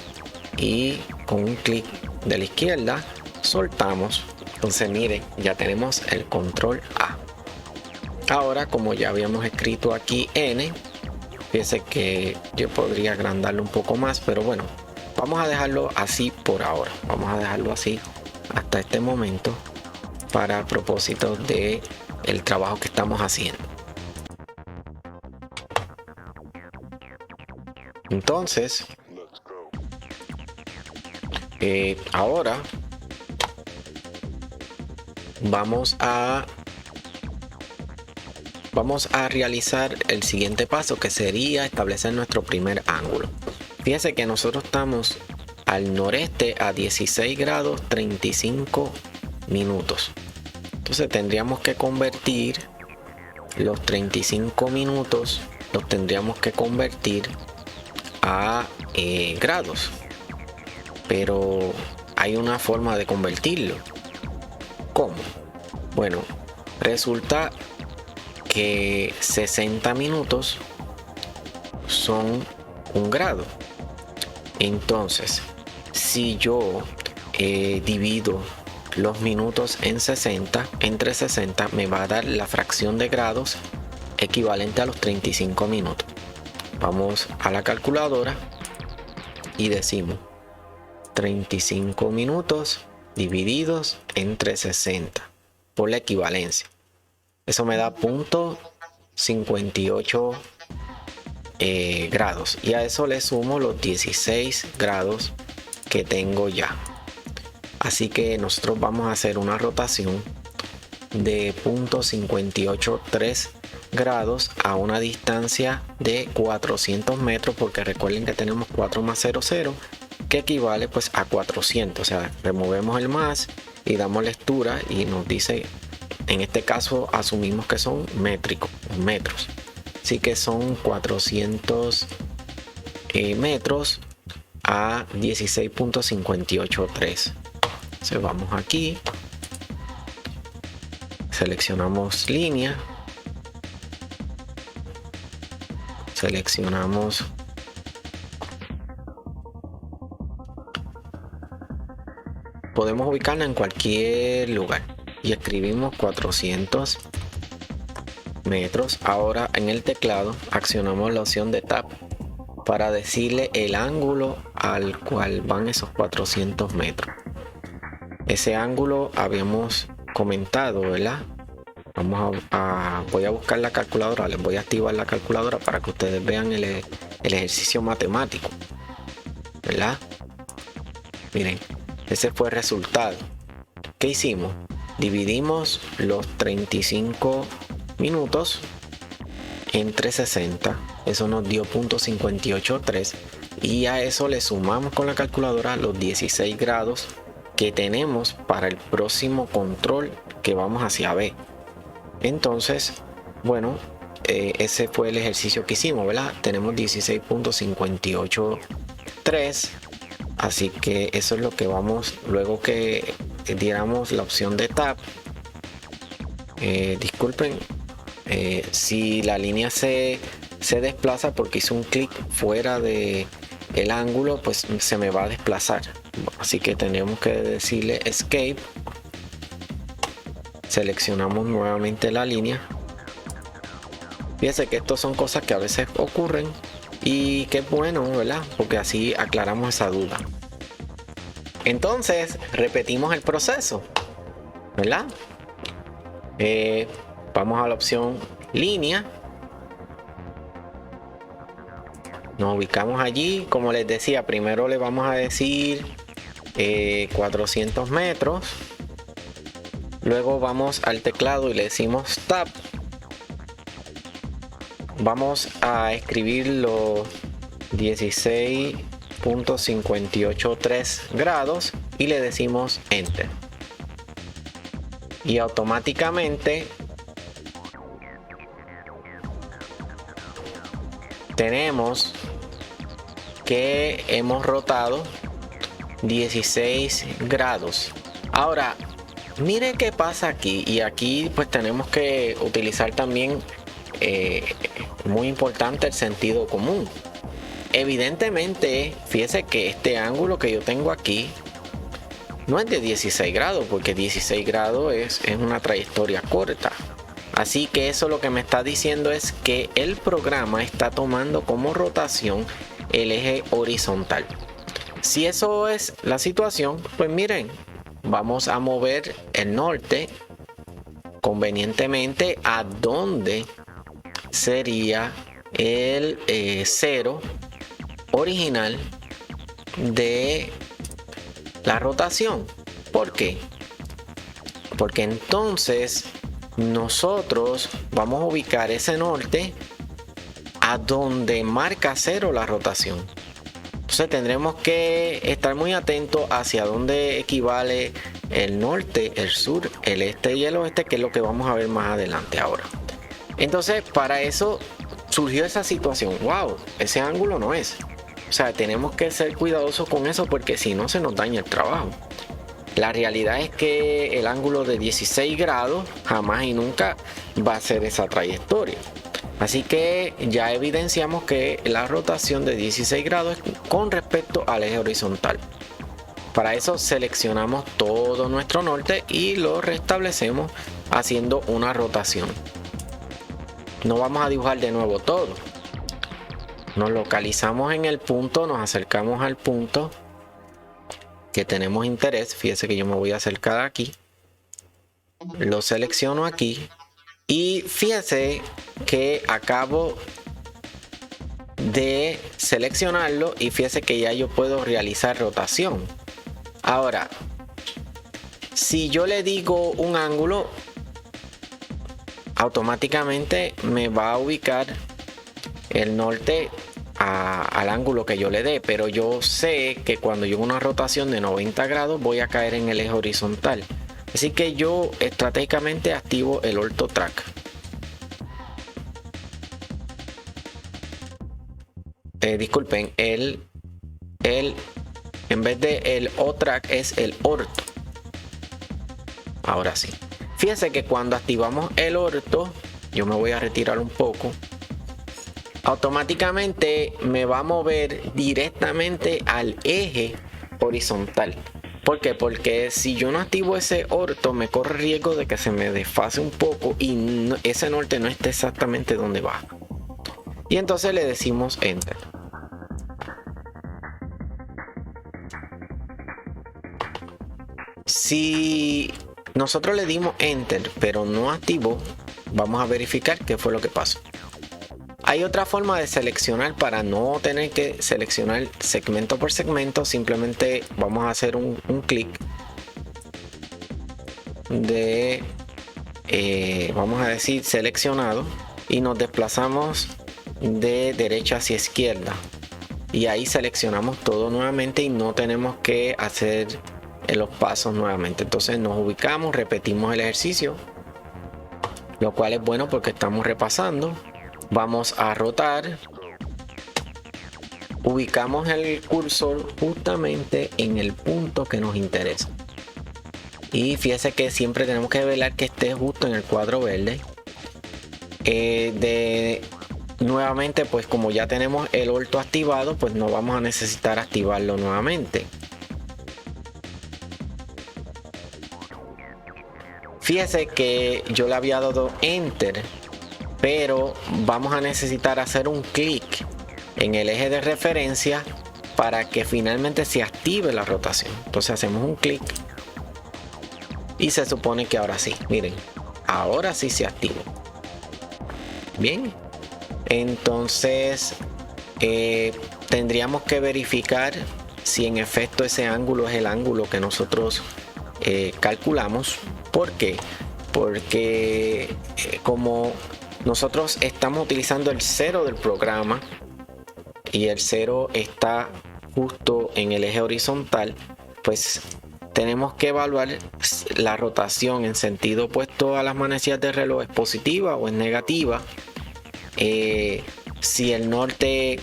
y con un clic de la izquierda soltamos. Entonces miren, ya tenemos el control A. Ahora, como ya habíamos escrito aquí N, fíjense que yo podría agrandarlo un poco más, pero bueno, vamos a dejarlo así por ahora. Vamos a dejarlo así hasta este momento para propósito de el trabajo que estamos haciendo. Entonces, ahora vamos a realizar el siguiente paso, que sería establecer nuestro primer ángulo. Fíjense que nosotros estamos al noreste a 16 grados 35 minutos. Entonces tendríamos que convertir los 35 minutos, los tendríamos que convertir a grados. Pero hay una forma de convertirlo. ¿Cómo? Bueno, resulta que 60 minutos son 1 grado. Entonces, si yo divido los minutos en 60, entre 60 me va a dar la fracción de grados equivalente a los 35 minutos. Vamos a la calculadora y decimos 35 minutos divididos entre 60 por la equivalencia. Eso me da .58 grados, y a eso le sumo los 16 grados que tengo ya. Así que nosotros vamos a hacer una rotación de 0.583 grados a una distancia de 400 metros, porque recuerden que tenemos 4 más 00, que equivale pues a 400. O sea, removemos el más y damos lectura y nos dice, en este caso asumimos que son metros, así que son 400 metros a 16.583. Entonces vamos aquí, seleccionamos línea, seleccionamos podemos ubicarla en cualquier lugar y escribimos 400 metros. Ahora en el teclado accionamos la opción de Tab para decirle el ángulo al cual van esos 400 metros. Ese ángulo habíamos comentado, ¿verdad? Voy a buscar la calculadora, les voy a activar la calculadora para que ustedes vean el ejercicio matemático, ¿verdad? Miren, ese fue el resultado. ¿Qué hicimos? Dividimos los 35 minutos entre 60, eso nos dio 0.583, y a eso le sumamos con la calculadora los 16 grados que tenemos para el próximo control que vamos hacia B. Entonces, bueno, ese fue el ejercicio que hicimos, ¿verdad? Tenemos 16.583, así que eso es lo que vamos, luego que diéramos la opción de Tab. Disculpen si la línea se desplaza porque hice un clic fuera de el ángulo, pues se me va a desplazar, así que tenemos que decirle Escape, seleccionamos nuevamente la línea. Fíjense que estas son cosas que a veces ocurren y qué bueno, ¿verdad? Porque así aclaramos esa duda. Entonces repetimos el proceso, ¿verdad? Vamos a la opción línea, nos ubicamos allí. Como les decía, primero le vamos a decir 400 metros, luego vamos al teclado y le decimos Tab, vamos a escribir los 16.583 grados y le decimos Enter, y automáticamente tenemos que hemos rotado 16 grados. Ahora mire qué pasa aquí, y aquí pues tenemos que utilizar también muy importante el sentido común. Evidentemente, fíjese que este ángulo que yo tengo aquí no es de 16 grados, porque 16 grados es una trayectoria corta. Así que eso lo que me está diciendo es que el programa está tomando como rotación el eje horizontal. Si eso es la situación, pues miren, vamos a mover el norte convenientemente a donde sería el cero original de la rotación. ¿Por qué? Porque entonces nosotros vamos a ubicar ese norte a donde marca 0 la rotación. Entonces tendremos que estar muy atentos hacia dónde equivale el norte, el sur, el este y el oeste, que es lo que vamos a ver más adelante ahora. Entonces para eso surgió esa situación. Wow, ese ángulo no es. O sea, tenemos que ser cuidadosos con eso, porque si no se nos daña el trabajo. La realidad es que el ángulo de 16 grados jamás y nunca va a ser esa trayectoria. Así que ya evidenciamos que la rotación de 16 grados es con respecto al eje horizontal. Para eso seleccionamos todo nuestro norte y lo restablecemos haciendo una rotación. No vamos a dibujar de nuevo todo. Nos localizamos en el punto, nos acercamos al punto que tenemos interés. Fíjese que yo me voy a acercar aquí, lo selecciono aquí y fíjese que acabo de seleccionarlo y fíjese que ya yo puedo realizar rotación. Ahora, si yo le digo un ángulo, automáticamente me va a ubicar el norte al ángulo que yo le dé, pero yo sé que cuando yo hago una rotación de 90 grados voy a caer en el eje horizontal, así que yo estratégicamente activo el Ortho Track. Disculpen, en vez de el O-Track es el Ortho. Ahora sí, fíjense que cuando activamos el Ortho, yo me voy a retirar un poco, automáticamente me va a mover directamente al eje horizontal. ¿Por qué? Porque si yo no activo ese Ortho, me corre riesgo de que se me desfase un poco y ese norte no esté exactamente donde va. Y entonces le decimos Enter. Si nosotros le dimos Enter pero no activó, vamos a verificar qué fue lo que pasó. Hay otra forma de seleccionar para no tener que seleccionar segmento por segmento. Simplemente vamos a hacer un clic de vamos a decir seleccionado y nos desplazamos de derecha hacia izquierda y ahí seleccionamos todo nuevamente y no tenemos que hacer los pasos nuevamente. Entonces nos ubicamos, repetimos el ejercicio, lo cual es bueno porque estamos repasando. Vamos a rotar, ubicamos el cursor justamente en el punto que nos interesa y fíjese que siempre tenemos que velar que esté justo en el cuadro verde. Nuevamente, pues como ya tenemos el Ortho activado, pues no vamos a necesitar activarlo nuevamente. Fíjese que yo le había dado Enter, pero vamos a necesitar hacer un clic en el eje de referencia para que finalmente se active la rotación. Entonces hacemos un clic y se supone que ahora sí, miren, ahora sí se activa. Bien, entonces tendríamos que verificar si en efecto ese ángulo es el ángulo que nosotros calculamos. ¿Por qué? Porque como nosotros estamos utilizando el 0 del programa y el 0 está justo en el eje horizontal, pues tenemos que evaluar la rotación en sentido opuesto a las manecillas de reloj, es positiva o es negativa. Si el norte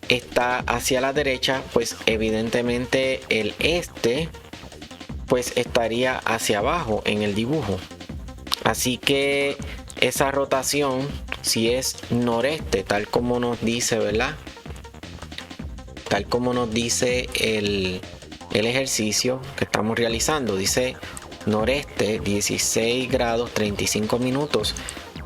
está hacia la derecha, pues evidentemente el este pues estaría hacia abajo en el dibujo. Así que esa rotación, si es noreste, tal como nos dice, ¿verdad? Tal como nos dice el ejercicio que estamos realizando, dice noreste 16 grados 35 minutos,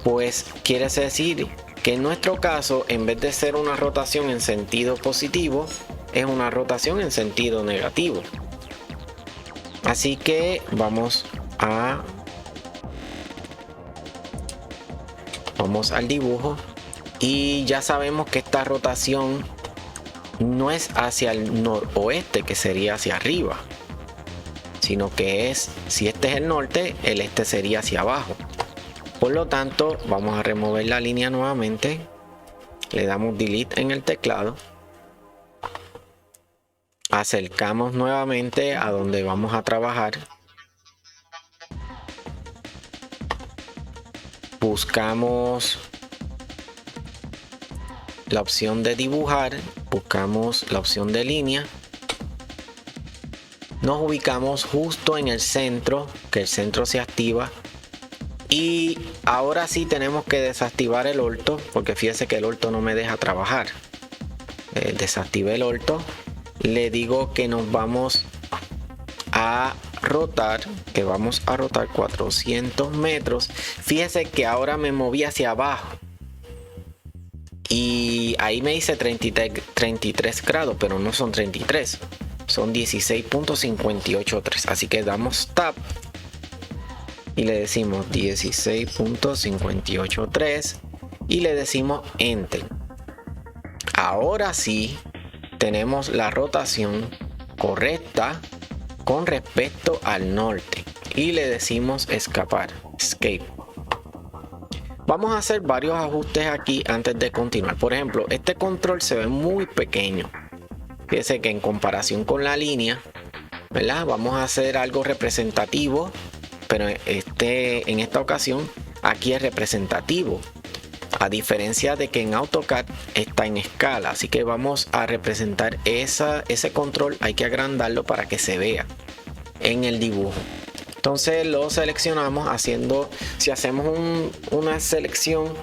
pues quiere decir que en nuestro caso, en vez de ser una rotación en sentido positivo, es una rotación en sentido negativo. Así que vamos al dibujo y ya sabemos que esta rotación no es hacia el noroeste, que sería hacia arriba, sino que es, si este es el norte, el este sería hacia abajo. Por lo tanto, vamos a remover la línea nuevamente, le damos delete en el teclado, acercamos nuevamente a donde vamos a trabajar, buscamos la opción de dibujar, buscamos la opción de línea, nos ubicamos justo en el centro, que el centro se activa, y ahora sí tenemos que desactivar el Ortho, porque fíjese que el Ortho no me deja trabajar. Desactivé el Ortho, le digo que nos vamos a rotar, que vamos a rotar 400 metros. Fíjese que ahora me moví hacia abajo y ahí me dice 33 grados, pero no son 33, son 16.583. Así que damos tab y le decimos 16.583 y le decimos enter. ahora sí tenemos la rotación correcta con respecto al norte y le decimos escapar, escape. Vamos a hacer varios ajustes aquí antes de continuar. Por ejemplo, este control se ve muy pequeño. Fíjense que en comparación con la línea, ¿verdad? Vamos a hacer algo representativo, pero en esta ocasión aquí es representativo, a diferencia de que en AutoCAD está en escala. Así que vamos a representar ese control, hay que agrandarlo para que se vea en el dibujo. Entonces lo seleccionamos si hacemos una selección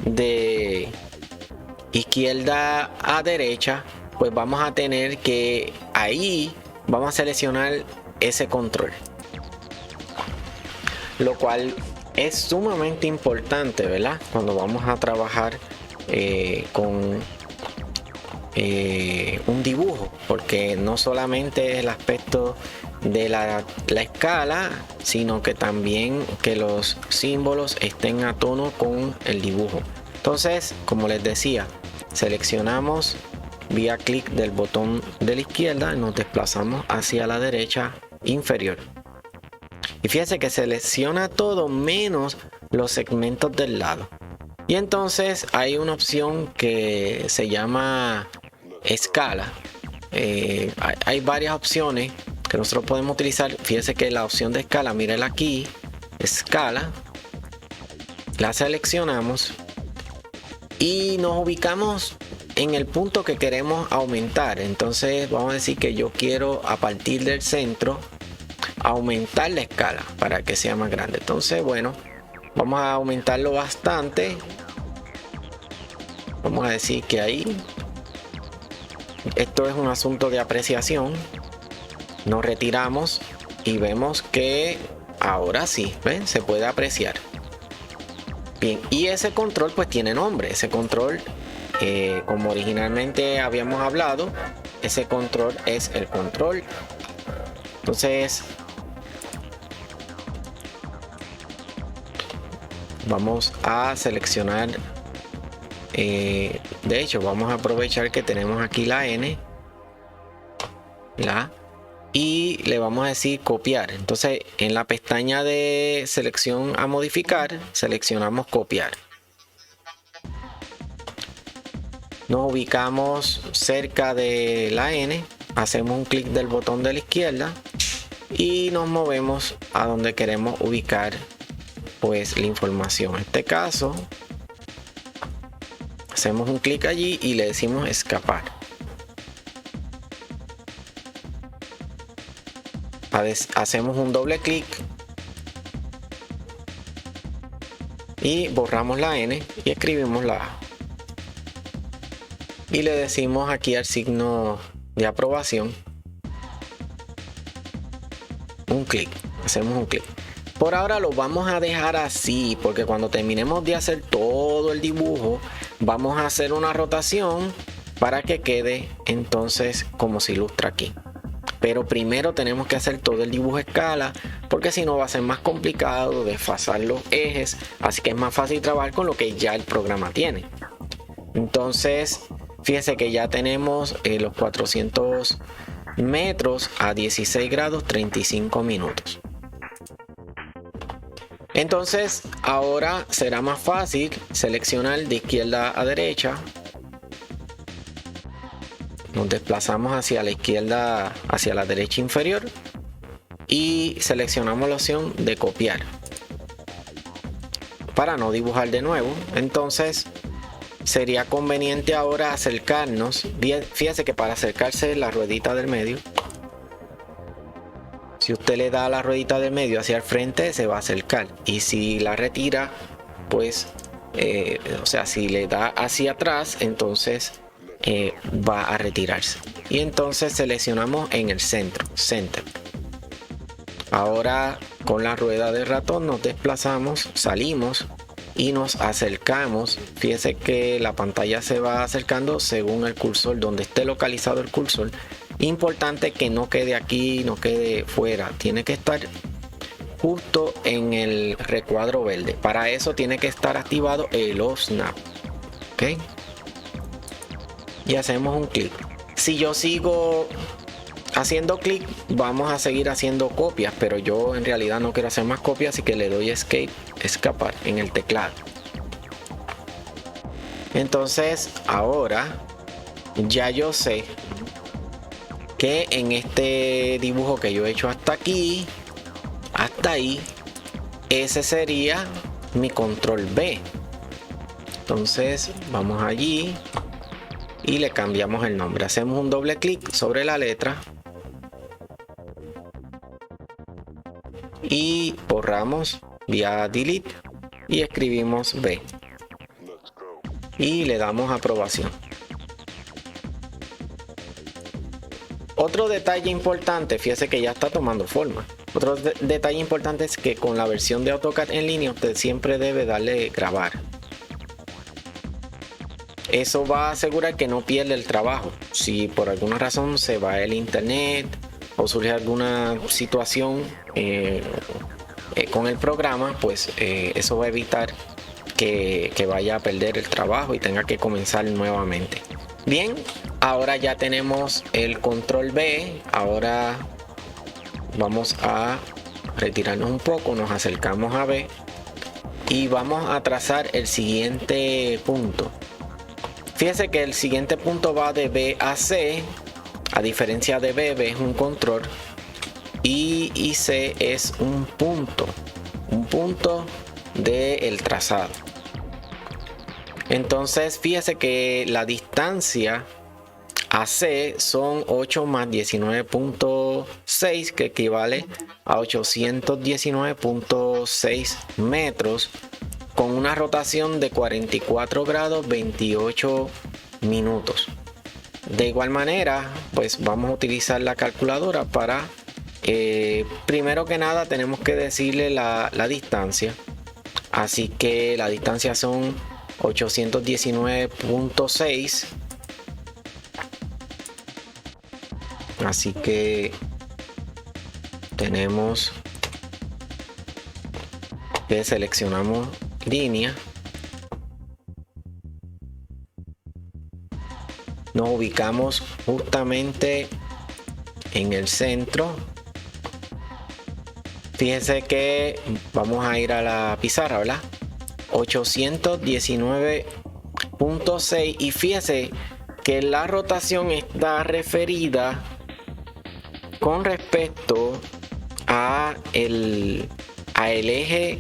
de izquierda a derecha, pues vamos a tener que ahí vamos a seleccionar ese control, lo cual es sumamente importante, ¿verdad? Cuando vamos a trabajar con un dibujo, porque no solamente es el aspecto de la escala, sino que también que los símbolos estén a tono con el dibujo. Entonces, como les decía, seleccionamos vía clic del botón de la izquierda y nos desplazamos hacia la derecha inferior. Y fíjense que selecciona todo menos los segmentos del lado. Y entonces hay una opción que se llama escala. Hay varias opciones que nosotros podemos utilizar. Fíjense que la opción de escala, mírenla aquí, escala, la seleccionamos y nos ubicamos en el punto que queremos aumentar. Entonces vamos a decir que yo quiero, a partir del centro, aumentar la escala para que sea más grande. Entonces, bueno, vamos a aumentarlo bastante. Vamos a decir que ahí, esto es un asunto de apreciación. Nos retiramos y vemos que ahora sí, ¿ven? Se puede apreciar bien. Y ese control pues tiene nombre. Ese control, como originalmente habíamos hablado, ese control es el control. Entonces vamos a seleccionar, de hecho vamos a aprovechar que tenemos aquí la N, y le vamos a decir copiar. Entonces en la pestaña de selección a modificar, seleccionamos copiar. Nos ubicamos cerca de la N, hacemos un clic del botón de la izquierda y nos movemos a donde queremos ubicar pues la información. En este caso hacemos un clic allí y le decimos escapar. Hacemos un doble clic y borramos la N y escribimos la A. Y le decimos aquí al signo de aprobación un clic. Hacemos un clic. Por ahora lo vamos a dejar así, porque cuando terminemos de hacer todo el dibujo, vamos a hacer una rotación para que quede entonces como se ilustra aquí. Pero primero tenemos que hacer todo el dibujo a escala, porque si no va a ser más complicado desfasar los ejes, así que es más fácil trabajar con lo que ya el programa tiene. Entonces fíjense que ya tenemos los 400 metros a 16 grados 35 minutos. Entonces ahora será más fácil seleccionar de izquierda a derecha. Nos desplazamos hacia la izquierda, hacia la derecha inferior y seleccionamos la opción de copiar para no dibujar de nuevo. Entonces sería conveniente ahora acercarnos. Fíjense que para acercarse la ruedita del medio, si usted le da a la ruedita del medio hacia el frente, se va a acercar, y si la retira, pues o sea, si le da hacia atrás, entonces va a retirarse. Y entonces seleccionamos en el centro, center. Ahora con la rueda del ratón nos desplazamos, salimos y nos acercamos. Fíjense que la pantalla se va acercando según el cursor, donde esté localizado el cursor. Importante que no quede aquí, no quede fuera, tiene que estar justo en el recuadro verde. Para eso tiene que estar activado el Off Snap. ¿Ok? y hacemos un clic. Si yo sigo haciendo clic, vamos a seguir haciendo copias, pero yo en realidad no quiero hacer más copias, así que le doy escapar en el teclado. Entonces ahora ya yo sé que en este dibujo que yo he hecho hasta aquí, hasta ahí, ese sería mi control B. Entonces vamos allí y le cambiamos el nombre. Hacemos un doble clic sobre la letra y borramos vía delete y escribimos B y le damos aprobación. Otro detalle importante, fíjese que ya está tomando forma. Otro detalle importante es que con la versión de AutoCAD en línea usted siempre debe darle grabar. Eso va a asegurar que no pierda el trabajo. Si por alguna razón se va el internet o surge alguna situación con el programa, pues eso va a evitar que vaya a perder el trabajo y tenga que comenzar nuevamente. Bien, ahora ya tenemos el control B. Ahora vamos a retirarnos un poco, nos acercamos a B y vamos a trazar el siguiente punto. Fíjese que el siguiente punto va de B a C. A diferencia de B, B es un control y C es un punto del trazado. Entonces fíjese que la distancia a C son 8 más 19.6, que equivale a 819.6 metros, con una rotación de 44 grados 28 minutos. De igual manera, pues vamos a utilizar la calculadora para primero que nada tenemos que decirle la distancia. Así que la distancia son 819.6. Así que tenemos que seleccionamos línea, nos ubicamos justamente en el centro. Fíjense que vamos a ir a la pizarra, ¿verdad? 819.6 y fíjese que la rotación está referida con respecto a el eje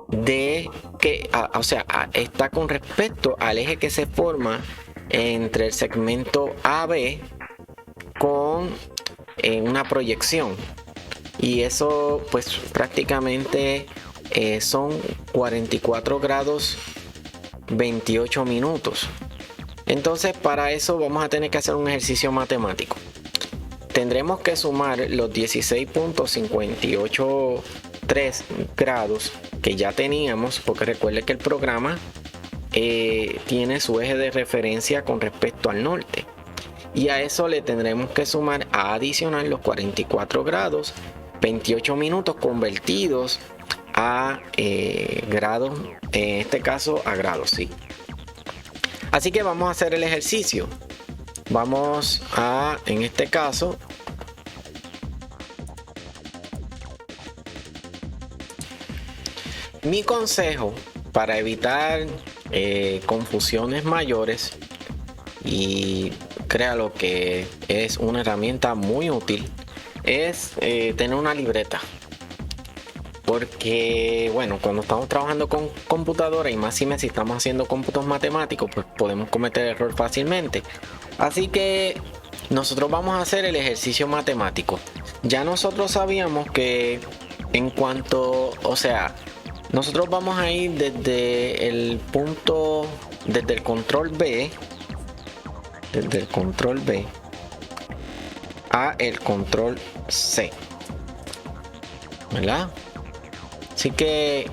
de que, o sea, está con respecto al eje que se forma entre el segmento AB con una proyección, y eso pues prácticamente son 44 grados 28 minutos. Entonces para eso vamos a tener que hacer un ejercicio matemático. Tendremos que sumar los 16.583 grados que ya teníamos, porque recuerde que el programa tiene su eje de referencia con respecto al norte, y a eso le tendremos que sumar a adicionar los 44 grados 28 minutos convertidos a grados, en este caso a grados, sí. Así que vamos a hacer el ejercicio. Vamos a, en este caso, mi consejo para evitar confusiones mayores, y créalo que es una herramienta muy útil, es tener una libreta. Porque bueno, cuando estamos trabajando con computadora, y más si estamos haciendo cómputos matemáticos, pues podemos cometer error fácilmente. Así que nosotros vamos a hacer el ejercicio matemático. Ya nosotros sabíamos que en cuanto, o sea, nosotros vamos a ir desde el punto, desde el control B a el control C, ¿verdad? Así que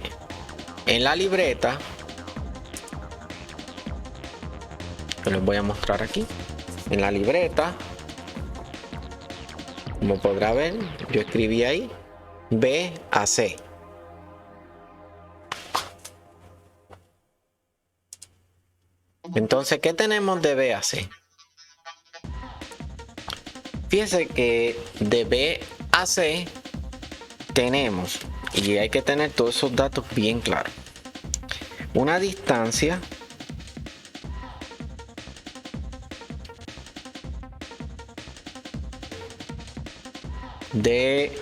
en la libreta, yo les voy a mostrar aquí. En la libreta, como podrá ver, yo escribí ahí B a C. Entonces, ¿qué tenemos de B a C? Fíjese que de B a C tenemos, y hay que tener todos esos datos bien claros, una distancia de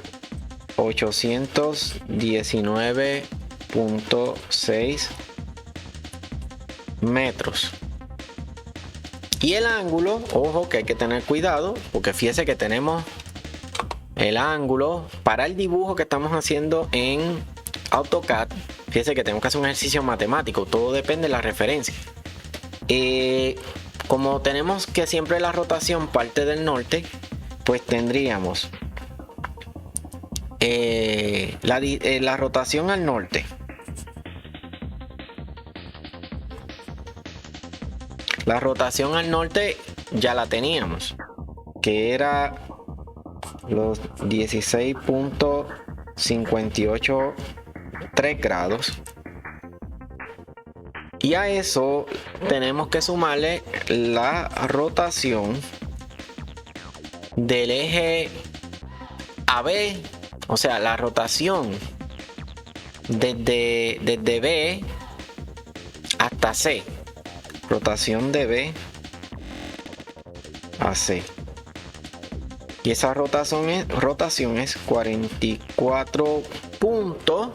819.6 metros. Y el ángulo, ojo que hay que tener cuidado, porque fíjese que tenemos el ángulo para el dibujo que estamos haciendo en AutoCAD. Fíjese que tenemos que hacer un ejercicio matemático, todo depende de la referencia. Como tenemos que siempre la rotación parte del norte, pues tendríamos la rotación al norte. La rotación al norte ya la teníamos, que era los 16.583 grados. Y a eso tenemos que sumarle la rotación del eje AB, o sea, la rotación desde B hasta C. Rotación de B a C. Y esa rotación es 44 puntos.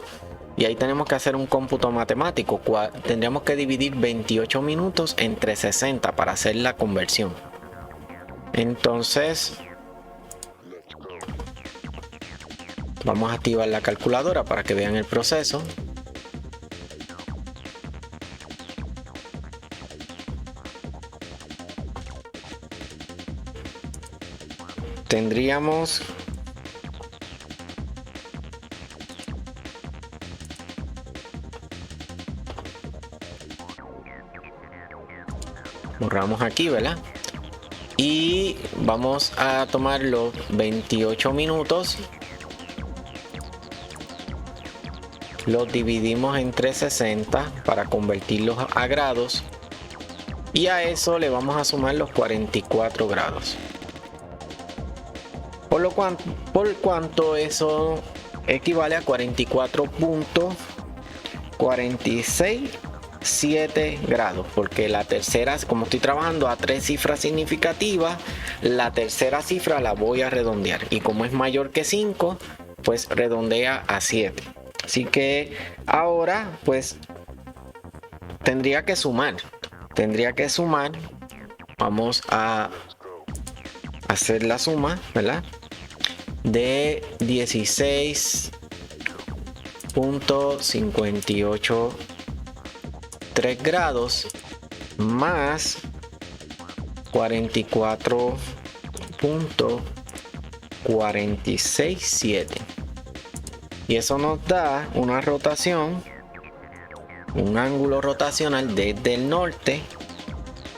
Y ahí tenemos que hacer un cómputo matemático. Tendríamos que dividir 28 minutos entre 60 para hacer la conversión. Entonces, vamos a activar la calculadora para que vean el proceso. Tendríamos borramos aquí, ¿verdad? Y vamos a tomar los 28 minutos, los dividimos entre 60 para convertirlos a grados, y a eso le vamos a sumar los 44 grados. Por cuanto eso equivale a 44.467 grados, porque la tercera, como estoy trabajando a 3 cifras significativas, la tercera cifra la voy a redondear, y como es mayor que 5, pues redondea a 7. Así que ahora pues tendría que sumar. Vamos a hacer la suma, ¿verdad? De 16.583 grados más 44.467, y eso nos da una rotación, un ángulo rotacional desde el norte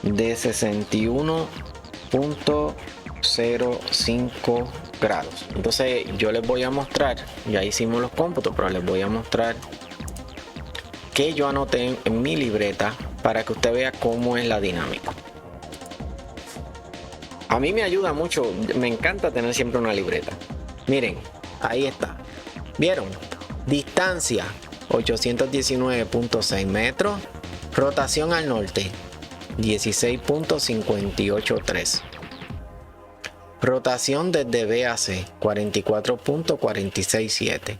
de 61.05 grados. Entonces yo les voy a mostrar, ya hicimos los cómputos, pero les voy a mostrar que yo anoté en mi libreta para que usted vea cómo es la dinámica. A mí me ayuda mucho, me encanta tener siempre una libreta. Miren, ahí está. ¿Vieron? Distancia 819.6 metros, rotación al norte 16.583. Rotación desde B a C 44.467.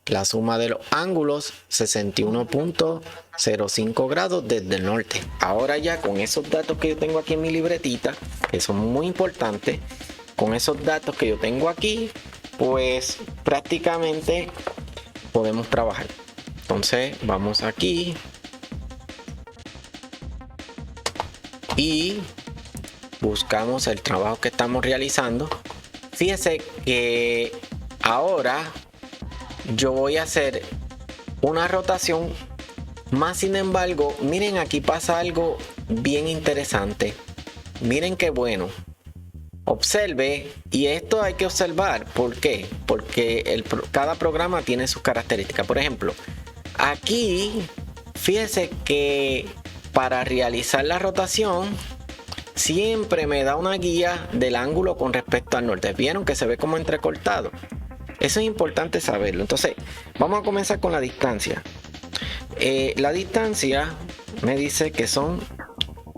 La suma de los ángulos 61.05 grados desde el norte. Ahora ya con esos datos que yo tengo aquí en mi libretita, que son muy importantes, con esos datos que yo tengo aquí, pues prácticamente podemos trabajar. Entonces vamos aquí y buscamos el trabajo que estamos realizando. Fíjese que ahora yo voy a hacer una rotación más. Sin embargo, miren, aquí pasa algo bien interesante. Miren qué bueno. Observe, y esto hay que observar. ¿Por qué? Porque cada programa tiene sus características. Por ejemplo, aquí fíjese que para realizar la rotación siempre me da una guía del ángulo con respecto al norte. ¿Vieron que se ve como entrecortado? Eso es importante saberlo. Entonces vamos a comenzar con la distancia. La distancia me dice que son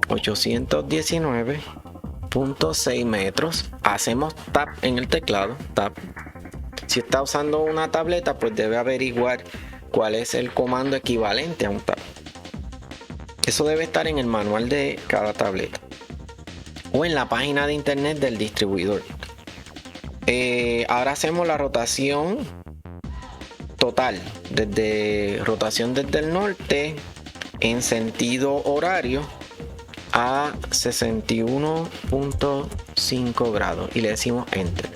819.6 metros. Hacemos tap en el teclado, tap. Si está usando una tableta, pues debe averiguar cuál es el comando equivalente a un tap. Eso debe estar en el manual de cada tableta o en la página de internet del distribuidor. Ahora hacemos la rotación total, rotación desde el norte en sentido horario a 61.5 grados y le decimos enter.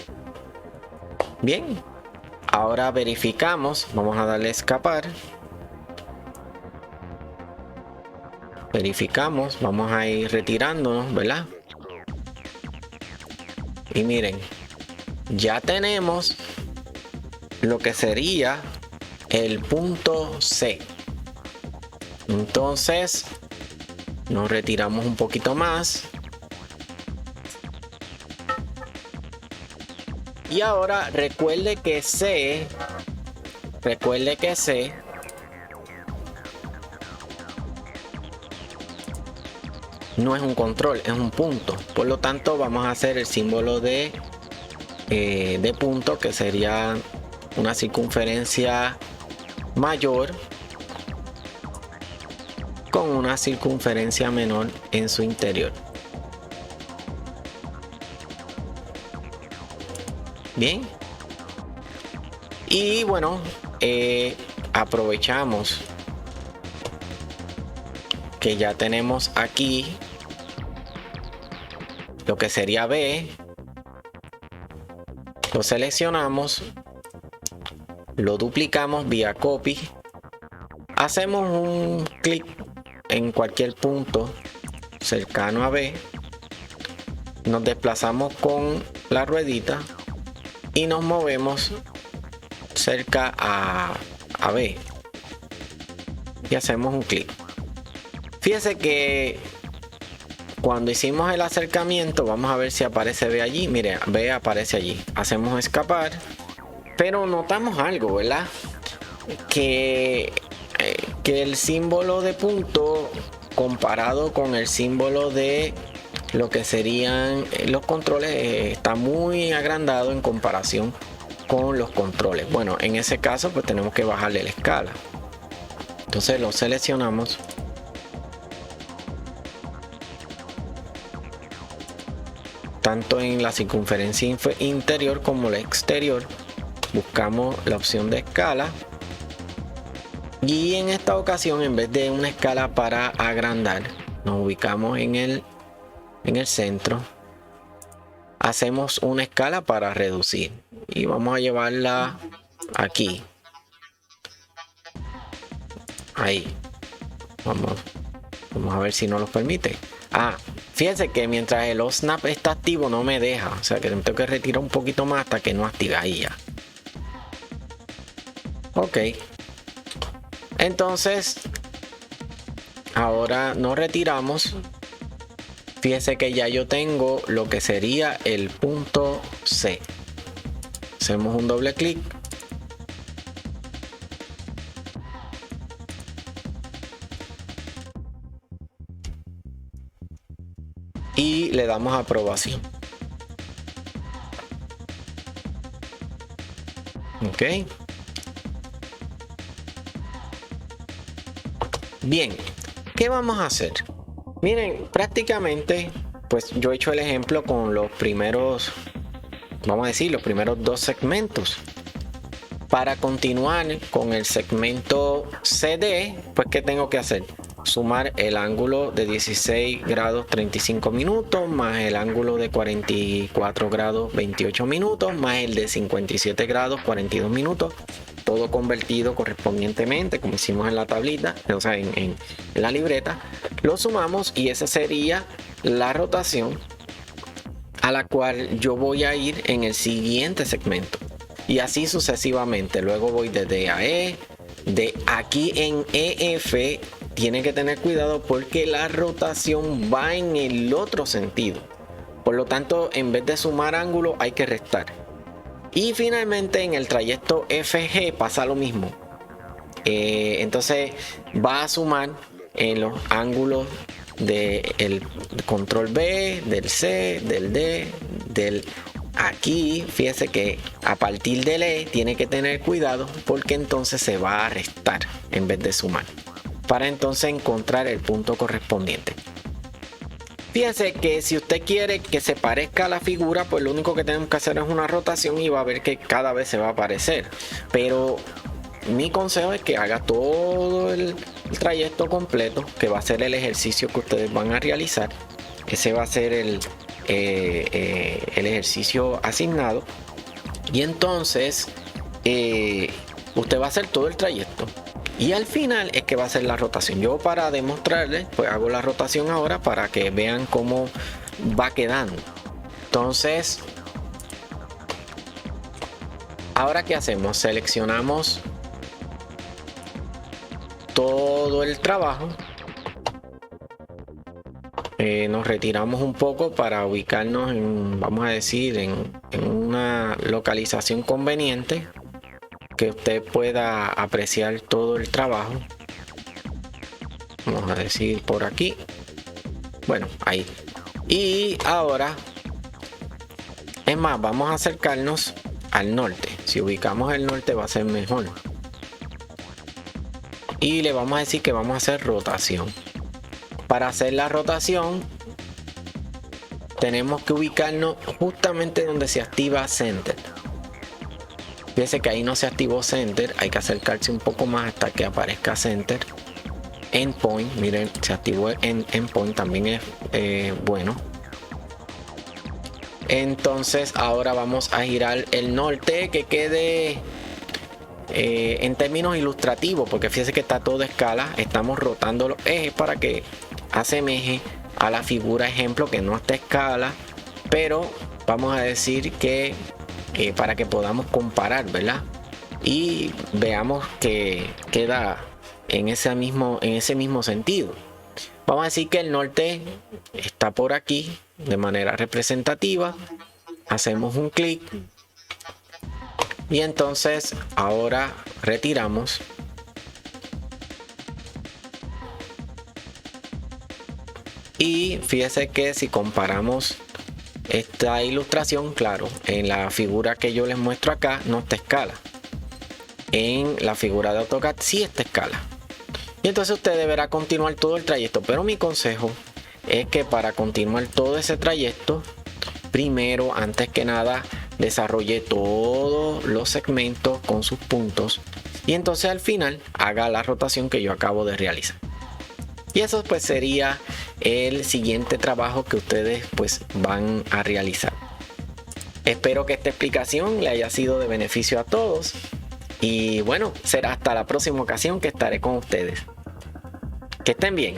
Bien, ahora verificamos, vamos a darle a escapar. Verificamos, vamos a ir retirándonos, ¿verdad? Y miren, ya tenemos lo que sería el punto C. Entonces nos retiramos un poquito más. Y ahora recuerde que C no es un control, es un punto. Por lo tanto, vamos a hacer el símbolo de punto, que sería una circunferencia mayor con una circunferencia menor en su interior. Bien. Y bueno, aprovechamos que ya tenemos aquí lo que sería B. Lo seleccionamos, lo duplicamos vía copy, hacemos un clic en cualquier punto cercano a B, nos desplazamos con la ruedita y nos movemos cerca a B y hacemos un clic. Fíjese que cuando hicimos el acercamiento, vamos a ver si aparece B allí. Mire, B aparece allí. Hacemos escapar, pero notamos algo, ¿verdad? Que el símbolo de punto comparado con el símbolo de lo que serían los controles está muy agrandado en comparación con los controles. Bueno, en ese caso pues tenemos que bajarle la escala. Entonces lo seleccionamos. Tanto en la circunferencia interior como la exterior, buscamos la opción de escala y en esta ocasión, en vez de una escala para agrandar, nos ubicamos en el centro, hacemos una escala para reducir y vamos a llevarla aquí, ahí. Vamos a ver si nos lo permite. Fíjense que mientras el OSNAP está activo no me deja, o sea que tengo que retirar un poquito más hasta que no active. Ahí ya. Ok. Entonces ahora nos retiramos. Fíjense que ya yo tengo lo que sería el punto C. Hacemos un doble clic. Y le damos a aprobación. Ok. Bien, ¿qué vamos a hacer? Miren, prácticamente, pues yo he hecho el ejemplo con los primeros, vamos a decir, los primeros dos segmentos. Para continuar con el segmento CD, pues ¿qué tengo que hacer? Sumar el ángulo de 16 grados 35 minutos más el ángulo de 44 grados 28 minutos más el de 57 grados 42 minutos, todo convertido correspondientemente como hicimos en la tablita, o sea en la libreta. Lo sumamos y esa sería la rotación a la cual yo voy a ir en el siguiente segmento y así sucesivamente. Luego voy desde AE, de aquí en EF tiene que tener cuidado porque la rotación va en el otro sentido. Por lo tanto, en vez de sumar ángulo, hay que restar. Y finalmente en el trayecto FG pasa lo mismo. Entonces va a sumar en los ángulos del control B, del C, del D, del... Aquí, fíjese que a partir del E tiene que tener cuidado porque entonces se va a restar en vez de sumar, para entonces encontrar el punto correspondiente. Fíjese que si usted quiere que se parezca a la figura, pues lo único que tenemos que hacer es una rotación y va a ver que cada vez se va a parecer. Pero mi consejo es que haga todo el trayecto completo, que va a ser el ejercicio que ustedes van a realizar. Ese va a ser el ejercicio asignado. Y entonces usted va a hacer todo el trayecto. Y al final es que va a hacer la rotación. Yo, para demostrarles, pues hago la rotación ahora para que vean cómo va quedando. Entonces, ahora ¿qué hacemos? Seleccionamos todo el trabajo. Nos retiramos un poco para ubicarnos en, vamos a decir, en una localización conveniente, que usted pueda apreciar todo el trabajo. Vamos a decir por aquí. Bueno, ahí. Y ahora, es más, vamos a acercarnos al norte. Si ubicamos el norte va a ser mejor. Y le vamos a decir que vamos a hacer rotación. Para hacer la rotación tenemos que ubicarnos justamente donde se activa Center. Fíjense que ahí no se activó Center, hay que acercarse un poco más hasta que aparezca Center. Endpoint, miren, se activó Endpoint, también es bueno. Entonces ahora vamos a girar el norte, que quede en términos ilustrativos, porque fíjense que está todo a escala. Estamos rotando los ejes para que asemeje a la figura ejemplo, que no está a escala, pero vamos a decir que para que podamos comparar, ¿verdad? Y veamos que queda en ese mismo sentido. Vamos a decir que el norte está por aquí de manera representativa. Hacemos un clic y entonces ahora retiramos. Y fíjese que si comparamos esta ilustración, claro, en la figura que yo les muestro acá no está a escala. En la figura de AutoCAD sí está a escala. Y entonces usted deberá continuar todo el trayecto. Pero mi consejo es que para continuar todo ese trayecto, primero, antes que nada, desarrolle todos los segmentos con sus puntos. Y entonces al final haga la rotación que yo acabo de realizar. Y eso pues sería el siguiente trabajo que ustedes pues van a realizar. Espero que esta explicación le haya sido de beneficio a todos. Y bueno, será hasta la próxima ocasión que estaré con ustedes. Que estén bien.